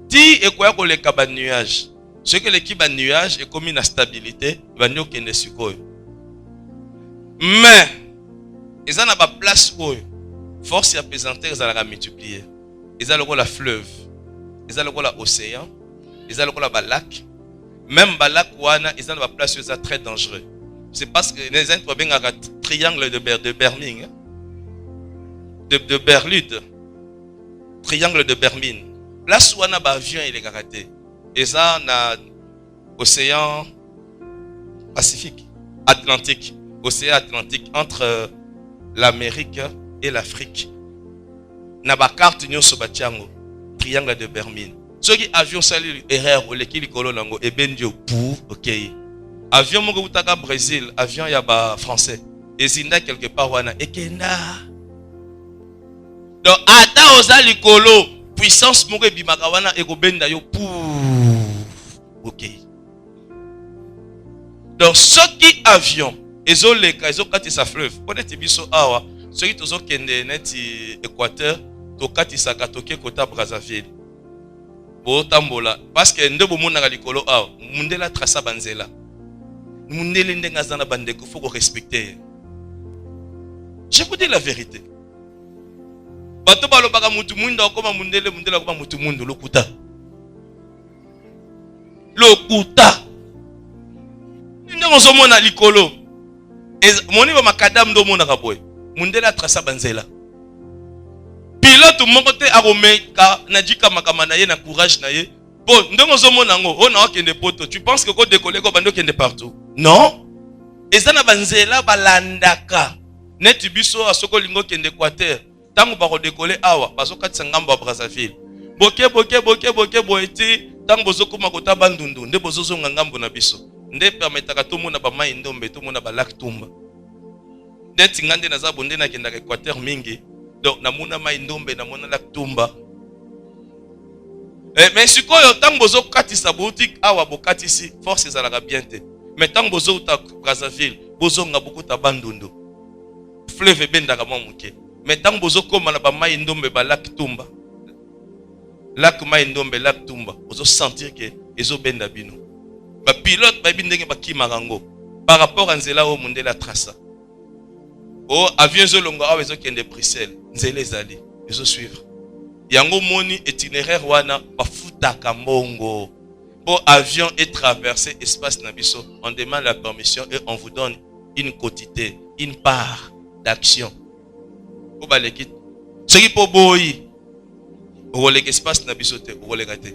Ti ekoya ko leka ba nuage. Ce que l'équipe ba nuage est comme une stabilité, va nyo kende sikoyo. Mais ils en a ba place oyo. Force ya pesanteur ils allaient multiplier. Ils allaient la fleuve, ils allaient la océan, ils allaient la lac. Même lac wana ils allaient la place où c'est très dangereux. C'est parce que les gens bien un triangle de Berming, de Berlude, triangle de Bermine. Place wana ba avion il est garaté. Et ça na océan Pacifique, Atlantique, océan Atlantique entre l'Amérique et l'Afrique. Na ba carte nyonso batiango triangle de Bermine. Ceux qui avion sali erreur ou l'équipe likolo nango e bendio pour OK. Avion moko utaka Brésil, avion ya ba français. Ezinda quelque part wana ekenda. Donc ata oza likolo puissance moko ebimaka wana ekobenda yo pour OK. Donc ceux qui avion ezoleka ezokatisa fleuve. Peut-être biso awa ceux qui tozo kende neti Équateur to katisaka toke kota Brazzaville. Bo tambola parce que ndebo monaka likolo awa mundela trasa banzela. Mundele ndenga zana bandeko faut respecter. Je vous dis la vérité. Bato balobaka mutu munda okoma mundele okoma mutu mundu lokuta. Lokuta. Ndenge ozomona likolo. Moni ba makadam ndo mona kaboy. Mundela trasa banzela. Pilote moko te aromeka nadika makama na ye na courage na ye. Bon, ndenge ozomona ngo ona okende poto. Tu penses que ko décoller ko bando kende partout? Non. Ezana banzela balandaka. Neti biso asoko lingo kende Équateur. Tango ba décoller awa bazo katisa ngambo ya Brazzaville. Boke boeti tango bozoko makota bandundu nde bozozo ngambo na biso. Nde permetaka to mona ba mai ndombe to mona ba lac Tumba. Neti ngande na za bonde na kenda Équateur mingi. Donc na mona mai ndombe na mona lac Tumba. Mais sikoyo tango bozo katisa boutique awa bokatisi force ezalaka bien te. Mais tango bozo uta Brazzaville bozo ngabuku ta bandundu. Fleuve bendaka mwa muke. Mais tant bozo koma na ba mai ndombe ba lac Tumba. Lac mai ndombe lac Tumba. Bozo sentir que ezo benda bino. Ba pilote ba bindenge ba kimarango. Par rapport à nzela o mundela trasa. O avion zo longo awa ezo kende Bruxelles. Nzela ezali ezo suivre. Yango moni itinéraire wana ba futaka mbongo. Pour avion et traverser espace nabiso, on demande la permission et on vous donne une quotité, une part d'action. Pour baleki, ce qui peut boy, au l'espace nabiso te, au legate.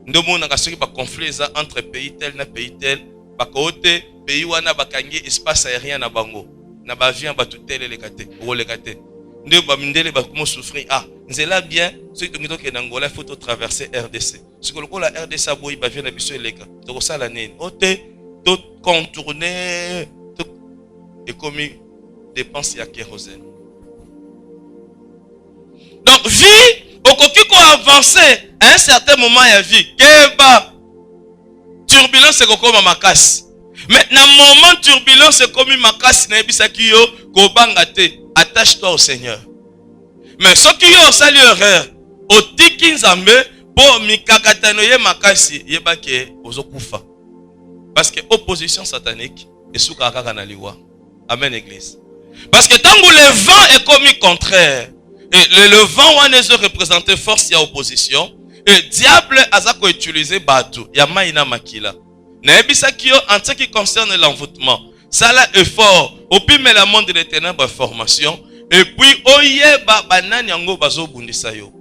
Nous avons un conflit entre pays tel na pays tel, bakote pays wana bakangi espace aérien na bango, na ba avion ba tout tel legate, au legate. Nous ba mindele ba comment souffrir nzela bien ceux qui ont que Angola il faut traverser RDC. Ce que le la RDC boy ba vient na biso eleka. To sala nini? Ote to contourner et comme dépense ya kérosène. Donc, vie, au kokiko avancer à un certain moment de la vie, keba, turbulence c'est comme makasi. Mais dans le moment turbulence c'est comme makasi, na ebisaki yo, kobangate, attache-toi au Seigneur. Mais ce qui yo sali erreur, au tiki nzambe, pour mikakatano ye makasi, yeba ke ozokufa. Parce que opposition satanique est sous kaka na liwa. Amen église. Parce que tant que le vent est commis contraire, et le vent wane représente force ya opposition, et diable azako utiliser batu ya maina makila. Na ebisa kiyo en ce qui concerne l'envoûtement, ça là effort, au pime la monde des ténèbres formation, et puis oyeba banani yango bazo bundisa yo.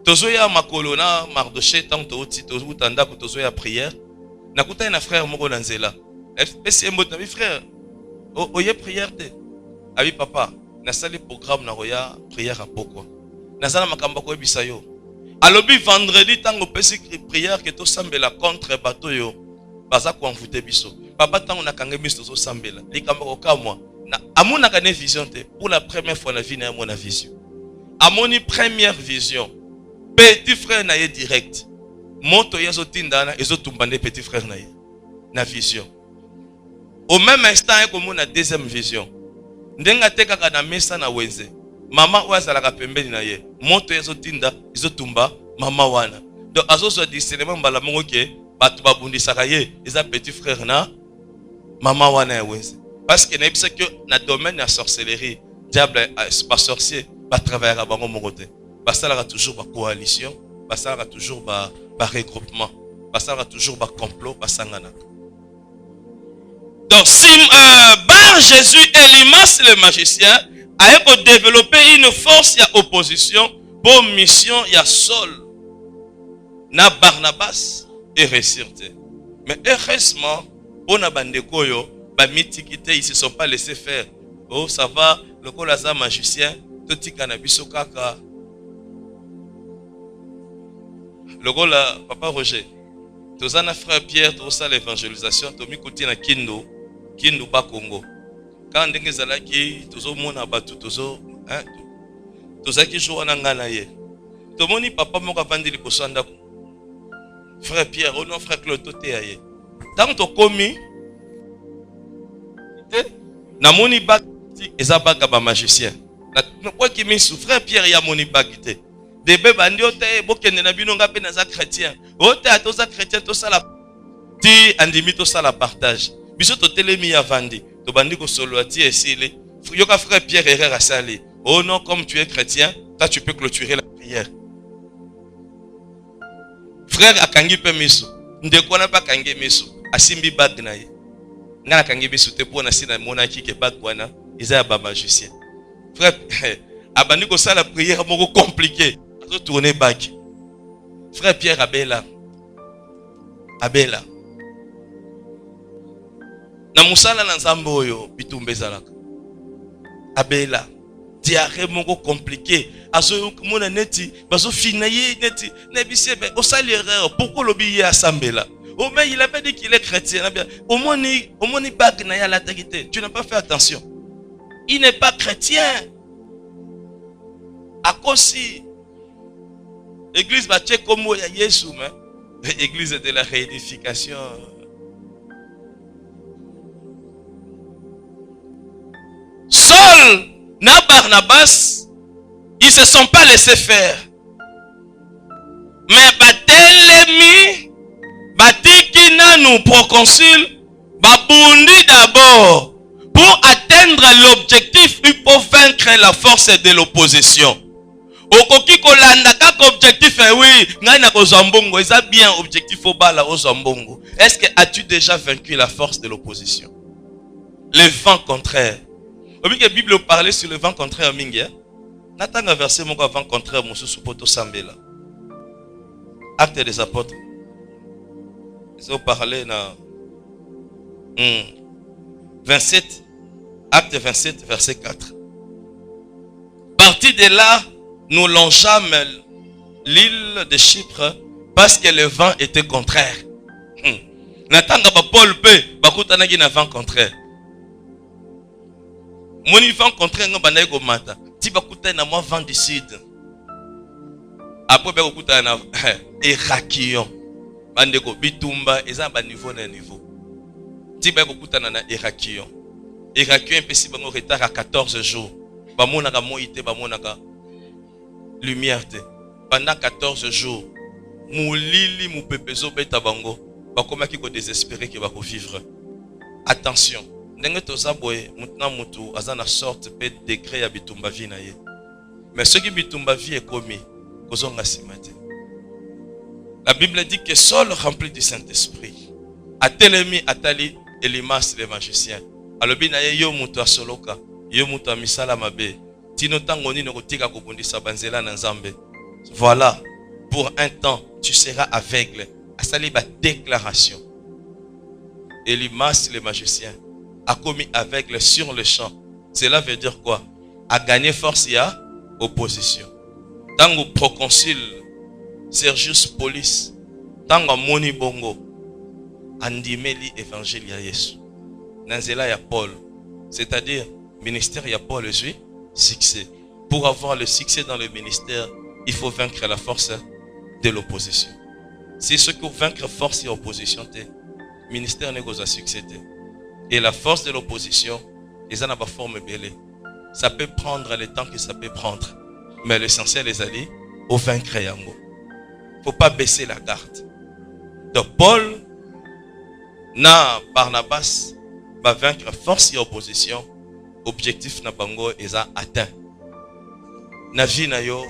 Tozo ya makolo na Mardoché tant oti tozo utanda ko tozo ya prière. Nakuta na frère moko na nzela. Esi mbota mi frère. Oye prière te. Abi papa, na sali programme na roya prière à poko. Na sala makamba ko ebisa yo. Alobi vendredi tango pesi prière que to sambela contre bato yo. Baza ko envoûter biso. Papa tango na kange biso to sambela. Likamba ko kamwa. Na amona ka ne vision te. Pour la première fois na vie na mona vision. Amoni première vision. Petit frère na ye direct. Moto yezo tindana ezo tumbande petit frère na ye. Na vision. Au même instant comme on a deuxième vision. Ndenga teka kana mesa na wenze. Mama oya la pembeni na ye. Moto yezo tinda ezo tumba mama wana. Donc azo so discernement mbala mongo ke batu babundisaka ye eza petit frère na mama wana ya wenze. Parce que na ebisa que na domaine ya sorcellerie, diable pas sorcier, pas travailler à bango mongo te. Basala toujours ba coalition, basala toujours ba regroupement, basala toujours ba complot, basangana. Donc si Bar Jésus Elimas le magicien a développé une force ya opposition pour mission ya Saul na Barnabas et réussir. Mais heureusement pour na bandeko yo ba mitikité ils se sont pas laissés faire. Oh ça va le kolaza magicien totika na biso kaka. Le rôle papa Roger, tous un frère Pierre, tous ça l'évangélisation, tous mis côté na Kindu ba Congo. Quand on est zalaki, tous au monde abatu, tous ça qui joue en anganaye. Tout le monde papa mon avandi li kosanda. Frère Pierre, oh non frère Claude toté aye. Tant to komi, na moni bag ezabaka ba magicien. Na quoi qui mi frère Pierre ya moni bagité. Bébé bandi ote bokende na bino ngape na za chrétien. Ote atoza chrétien to sala ti andimi to sala partage. Biso to telemi ya vandi. To bandi ko solo ati esile. Yoka frère Pierre Herrera sali. Oh non, comme tu es chrétien, toi tu peux clôturer la prière. Frère akangi pe miso. Ndeko na pa kangi miso. Asimbi bag na ye. Ngana kangi miso te pona sina monaki ke bag wana. Isa ba magicien. Frère abandi ko sala prière moko compliqué. Tourner back. Frère Pierre Abela. Na musala na nzambe oyo bitumbe zalaka. Abela. Diarrhée moko compliqué. Azo mona neti, bazo finaye neti, nebisebe osali erreur. Pourquoi lobi ya sambela? Oh mais il avait dit qu'il est chrétien. Au moins ni bag na ya la tagité. Tu n'as pas fait attention. Il n'est pas chrétien. À cause l'église va checker comme il y a Jésus, mais l'église de la réédification. Saul, na Barnabas, ils se sont pas laissés faire. Mais batelemi, batiki nanu proconsul, babundi d'abord pour atteindre l'objectif, il faut vaincre la force de l'opposition. Okoki kolanda kaka objectif oui, ngai na kozambongo, eza bien objectif au bala ozambongo. Est-ce que as-tu déjà vaincu la force de l'opposition? Le vent contraire. Obi que Bible parlait sur le vent contraire mingi. Natanga verset moko vent contraire mosusu poto sambela. Acte des apôtres. Ils ont parlé na 27 acte 27 verset 4. Parti de là, nous longeâmes l'île de Chypre parce que le vent était contraire. Natanga ba Paul pe bakutanaki na vent contraire. Mon enfant contre un banay go mata. Tiba kuta na moi vent du sud. Après ba kuta na Erakion. Bande ko bitumba eza ba niveau na niveau. Tiba kuta na Erakion. Erakion pesi bango retard à 14 jours. Ba monaka moité ba monaka lumière te. Pendant 14 jours. Moulili mou pepezo beta bango. Ba komaki ko désespérer que ba ko vivre. Attention. Ndenge toza boye mutna mutu azana sorte pe degré ya bitumba vie na ye. Mais ce qui bitumba vie est commis kozonga simate. La Bible dit que seul rempli du Saint-Esprit atelemi atali Elimas le magicien. Alobi na ye yo mutu asoloka, yo mutu amisala mabe. Tino tango nino kotika kobundisa banzela na Nzambe. Voilà, pour un temps tu seras aveugle. Asali ba déclaration. Elimas le magicien a commis aveugle sur le champ. Cela veut dire quoi? A gagné force et à opposition. Tango proconsul Sergius Paulus, tango moni bongo, andimeli évangile ya Yesu. Nanzela ya Paul, c'est-à-dire ministère ya Paul est succès. Pour avoir le succès dans le ministère, il faut vaincre la force de l'opposition. Si ce que vaincre force et opposition, le ministère n'est pas succès. Et la force de l'opposition, ils en ont une forme belle. Ça peut prendre le temps que ça peut prendre. Mais l'essentiel, les alliés, au vaincre yango. Il ne faut pas baisser la garde. Donc Paul, na Barnabas, va vaincre force et opposition. Objectif na bango est atteint. Na vie na yo,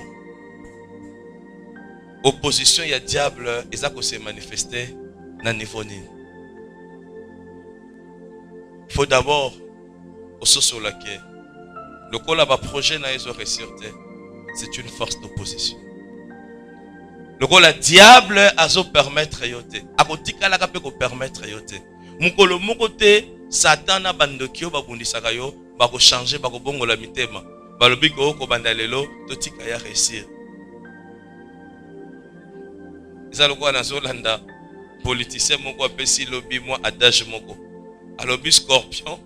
opposition ya diable, ils ont se manifester na niveau ni. Il faut d'abord au sosolake. Le col va projet na ezo ressorte. C'est une force d'opposition. Le col diable azo permettre yote. Akotika la kape ko permettre yote. Mukolo mukote Satan na bandokio babundisaka yo bako changer bako bongola mitema. Balobi ko ko bandalelo totika ya réussir. Ezalo ko na zolanda politicien moko apesi lobby moi adage moko. Alobi scorpion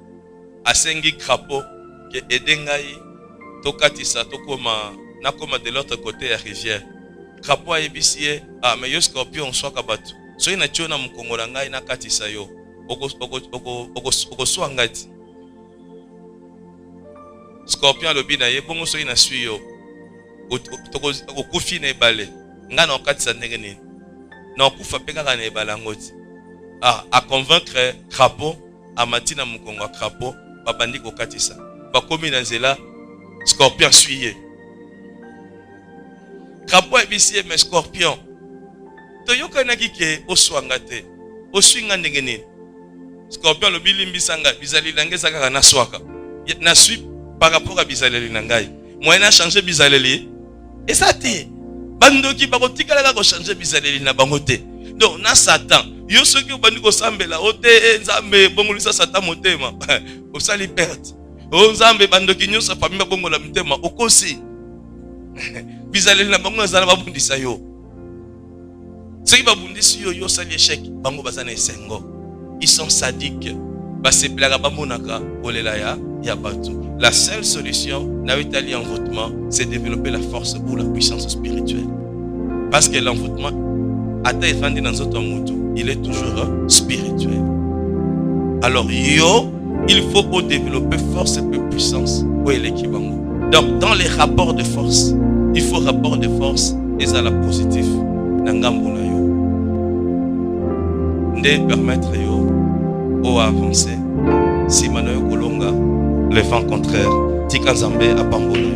asengi crapaud ke edengai tokatisa tokoma nakoma de l'autre côté ya rivière. Crapaud ayebisie mais yo scorpion swaka batu. So ina tiona mukongola ngai nakatisa yo. Oko swangati. Scorpion alobi na ye bongo so ina sui yo. Okufi na ebale. Nga na okatisa ndenge nini. Na okufa pe kaka na ebale ngoti. À convaincre crapaud a matina mukongo a crapaud babandi ko katisa bakomi na nzela scorpion suiye crapaud ebisie mais scorpion to yokanaki ke oswanga te oswinga ndenge nini scorpion lo bilimbisanga bizali langesa kaka na swaka na sui par rapport à bizaleli na ngai moyen a changer bizaleli et ça te bandoki bakotikala ka ko changer bizaleli na bango te. Donc na Satan yo soki obandi ko sambela ote Nzambe bongolisa Satan motema osali perte o Nzambe bandoki nyosa famille bongola motema okosi bizaleli na bango ezala babundisa yo soki babundisi yo yo sali échec bango bazana esengo ils sont sadiques basepelaka bamonaka kolela ya batu. La seule solution na witali envoûtement c'est développer la force ou la puissance spirituelle parce que l'envoûtement il est toujours spirituel. Alors, il faut développer force et puissance. Donc, dans les rapports de force, il faut rapport de force et ça la positif. De permettre au avancer. Si Manoyo Kolonga, le vent contraire, Tikanzambe à Pambolo.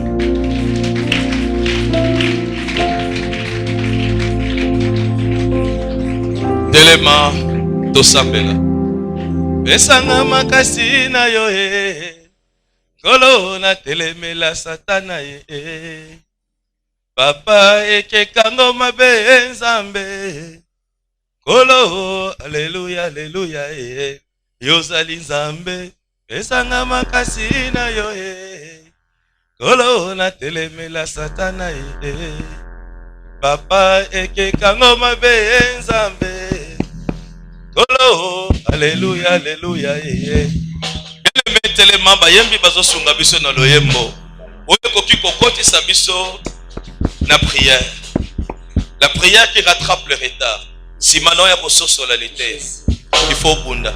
Telema tosambela Besanga makasi na yo Kolo na telemela satana Papa ekekango mabe Nzambe Kolo alleluia alleluia Yozali Nzambe Besanga makasi na yo Kolo na telemela satana Papa ekekango mabe Nzambe Kolo, alléluia, alléluia, telema bayembi bazo sunga biso na loyembo. Oyo koki kokotisa biso na prière. La prière qui rattrape le retard. Si maintenant il y a solalité, il faut bunda.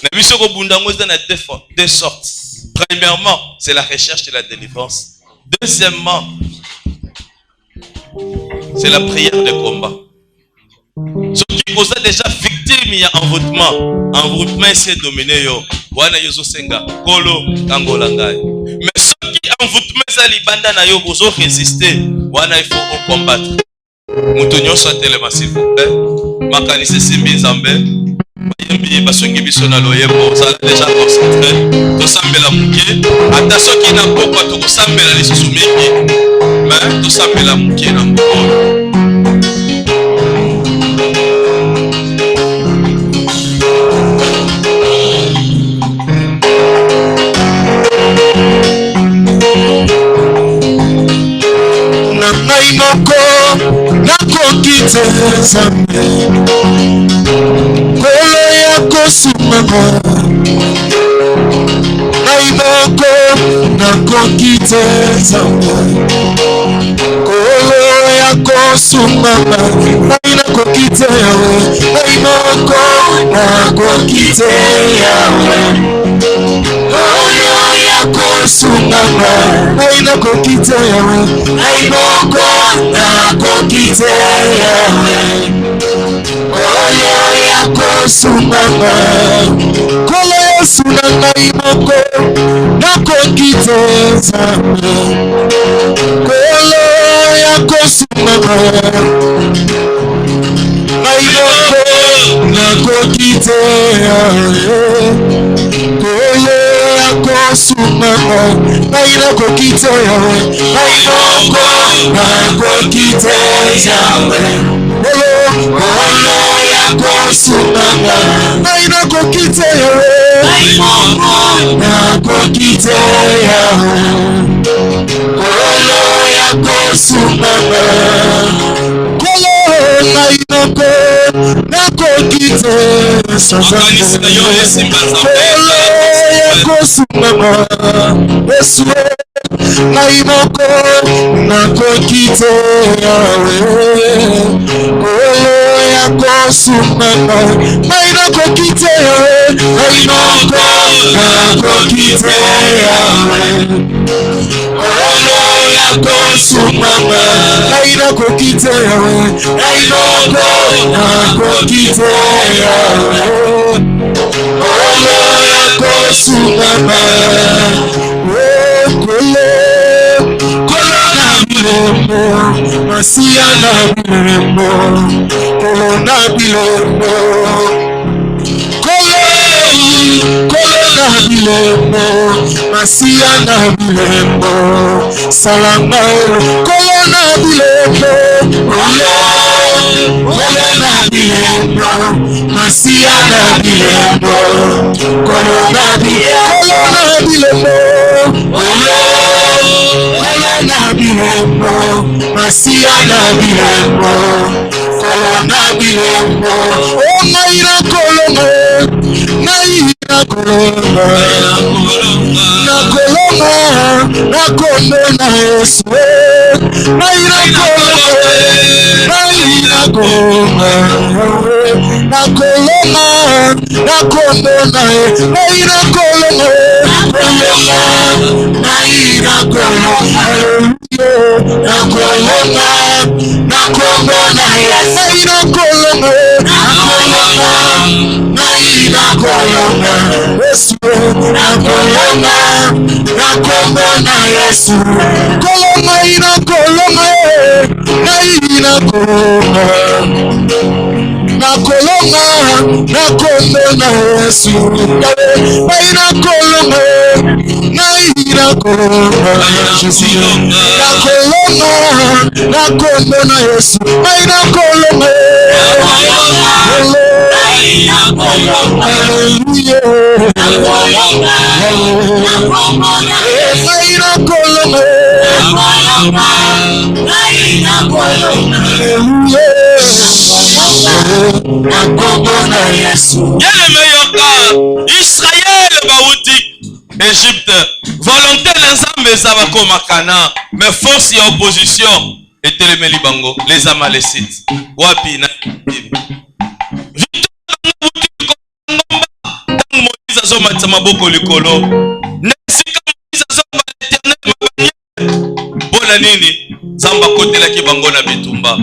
Mais biso ko bunda ngo dans deux sortes. Premièrement, c'est la recherche de la délivrance. Deuxièmement, c'est la prière de combat. Ceux qui posent déjà victime, il y a envoûtement. Envoûtement, c'est dominé. Wana yozo senga, kolo, kangolangai. Mais ceux qui envoûtement, ça libanda na yo, bozo résister. Wana il faut combattre. Moutonyo soit tellement s'il vous plaît. Makanise simbi nzambe. Bayembi basongi biso na loyembo. Ça déjà concentré. To sambela muke. Ata soki na pokwa to sambela lisusu mingi. Mais to sambela muke na mokolo. Nakokite Nzambe kolo ya kosumama naimoko nakokite Nzambe kolo ya kosumama nainakokite yawe naimoko nakokite yawe kosungama naina kokite yawe naimoko na kokite yawe oyo ya kosungama kolo yesu na naimoko na kokite Nzambe kolo ya kosungama naimoko na kokite yawe kolo kosumama naina kokite yawe naimoko na kokite yawe kolo ya kosumama naina kokite yawe naimoko na kokite yawe kolo ya kosumama kolo nainoko na kokite kosumama Yesu naimoko nakokite yawe kolo ya kosumama nainakokite yawe naimoko nakokite yawe kolo ya kosumama nainakokite yawe naimoko nakokite yawe kolo ya kosumama kolo na bilembo masia na bilembo kolo na bilembo kolo na bilembo masia na bilembo salama kolo na bilembo kolo na bilembo masia na bilembo kolo na bilembo na bilembo masia na bilembo kolo na bilembo o naina kolonga naina kolonga na kolonga na kondo na Yesu naina kolonga naina kolonga na kolonga na kondo na Yesu naina kolonga naina kolonga nakolonga nakolonga naina kolonga naina kolonga Yesu nakolonga nakolonga Yesu kolonga ina kolonga naina kolonga nakolonga nakolonga Yesu naina kolonga naina kolonga Yesu nakolonga nakolonga Yesu naina kolonga hallelujah naina kolonga Bien le meilleur cas, Israël baouti les Abakomakana, mais force et opposition. Et Télémeli Bango, les Amalécites. Wapi na. Moïse azomata maboko likolo. Nesika Moïse azomba l'Éternel. Bona nini? Zamba kotelaki bango na bitumba.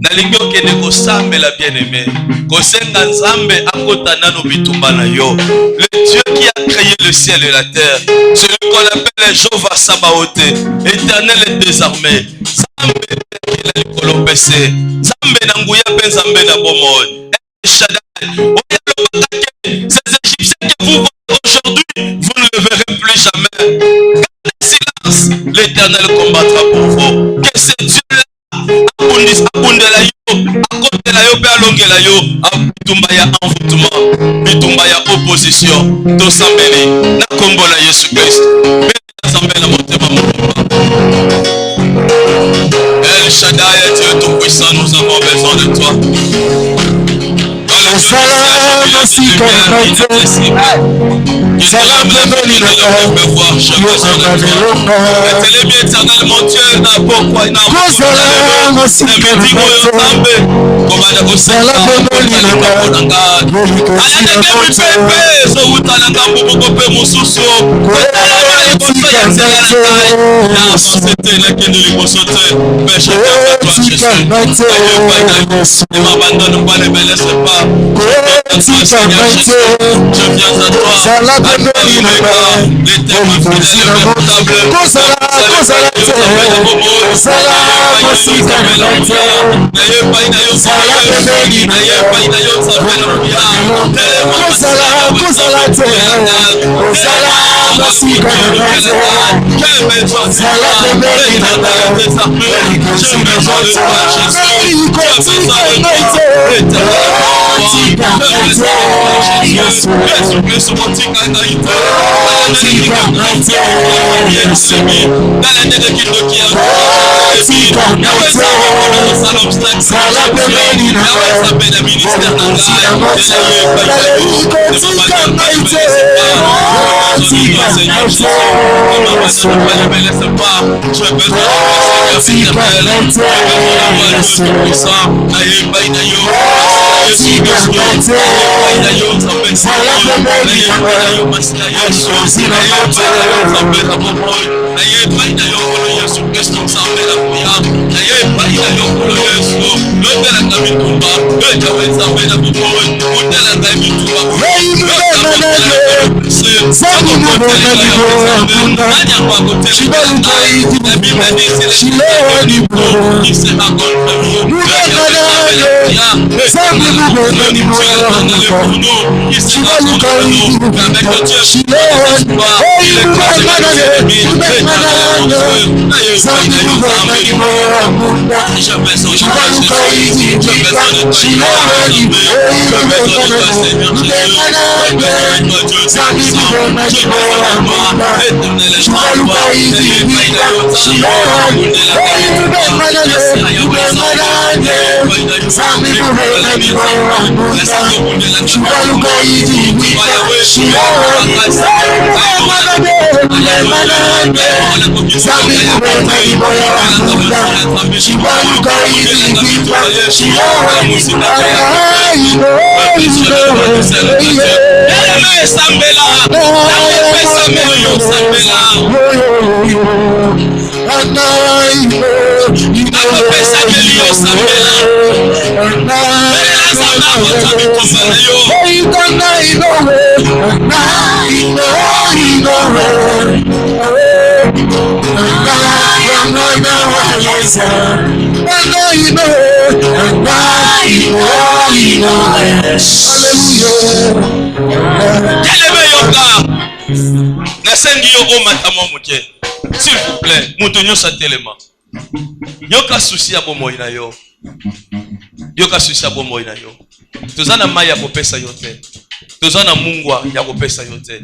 Nalingi okende kosambela bien-aimé. Kosenga Nzambe akota nano bitumba na yo. Le Dieu qui a créé le ciel et la terre. Celui qu'on appelle Jéhovah Sabaoth. Éternel et désarmé. Zambe qui est likolo pese. Zambe na nguya pe Nzambe na bomoi. Shaddai. Ces Égyptiens que vous voyez aujourd'hui, vous ne le verrez plus jamais. Gardez silence. L'Éternel combattra pour vous. Que ce Dieu-là akundela yo, akotela yo pe alongela yo, bitumba ya envoûtement, bitumba ya opposition, tosambeli na kombo na Yesu Christ. Nzambe na motema mobimba. El Shaddai, Dieu tout-puissant, nous avons besoin de toi. Je viens à toi. S'il vous plaît, moutonyo sa telema. Yoka souci ya bomo ina yo. Yoka souci ya bomo ina yo. Tozana maya kopesa yote. Tozana mungwa ya kopesa yote.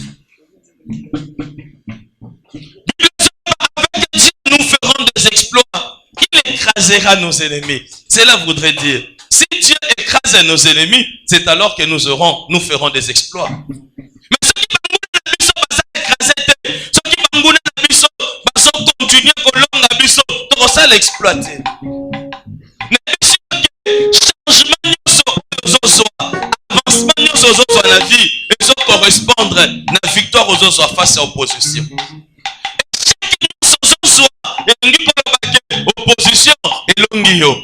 Avec Dieu nous ferons des exploits. Il écrasera nos ennemis. Cela voudrait dire, si Dieu écrase nos ennemis, c'est alors que nous ferons des exploits. Mais ceux qui vont écraser, ceux qui vont exploiter. Changement avancement dans la vie et correspondre à la victoire aux autres face à l'opposition. Opposition et l'ongio.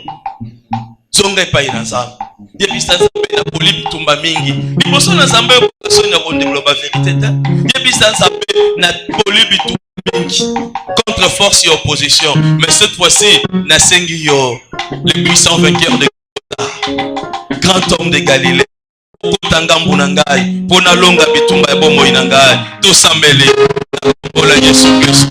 Zonga pa inazamba. Yebisa nzambe na polibi tumba mingi. Liboso na nzambe opposition na kondévelopper vérité ta. Yebisa nzambe na polibi tumba mingi contre force et opposition. Mais cette fois-ci na sengi yo les puissants vainqueurs de grand homme de Galilée. Kotangambu na ngai pona longa bitumba ya bomoi na ngai. Tosambele na Yesu Kristo.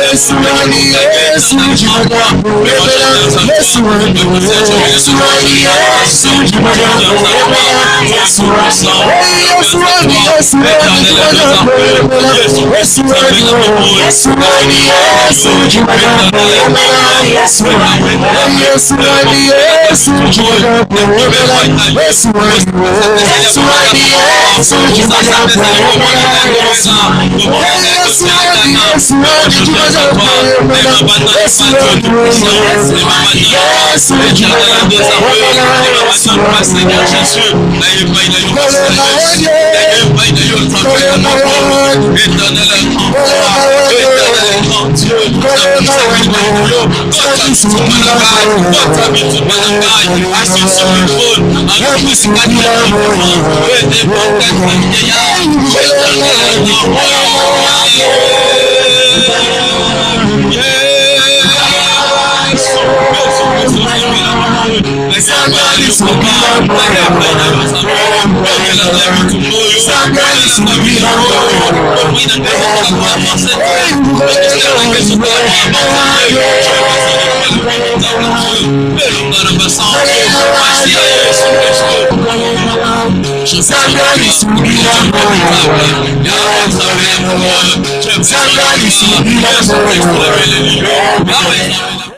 Somebody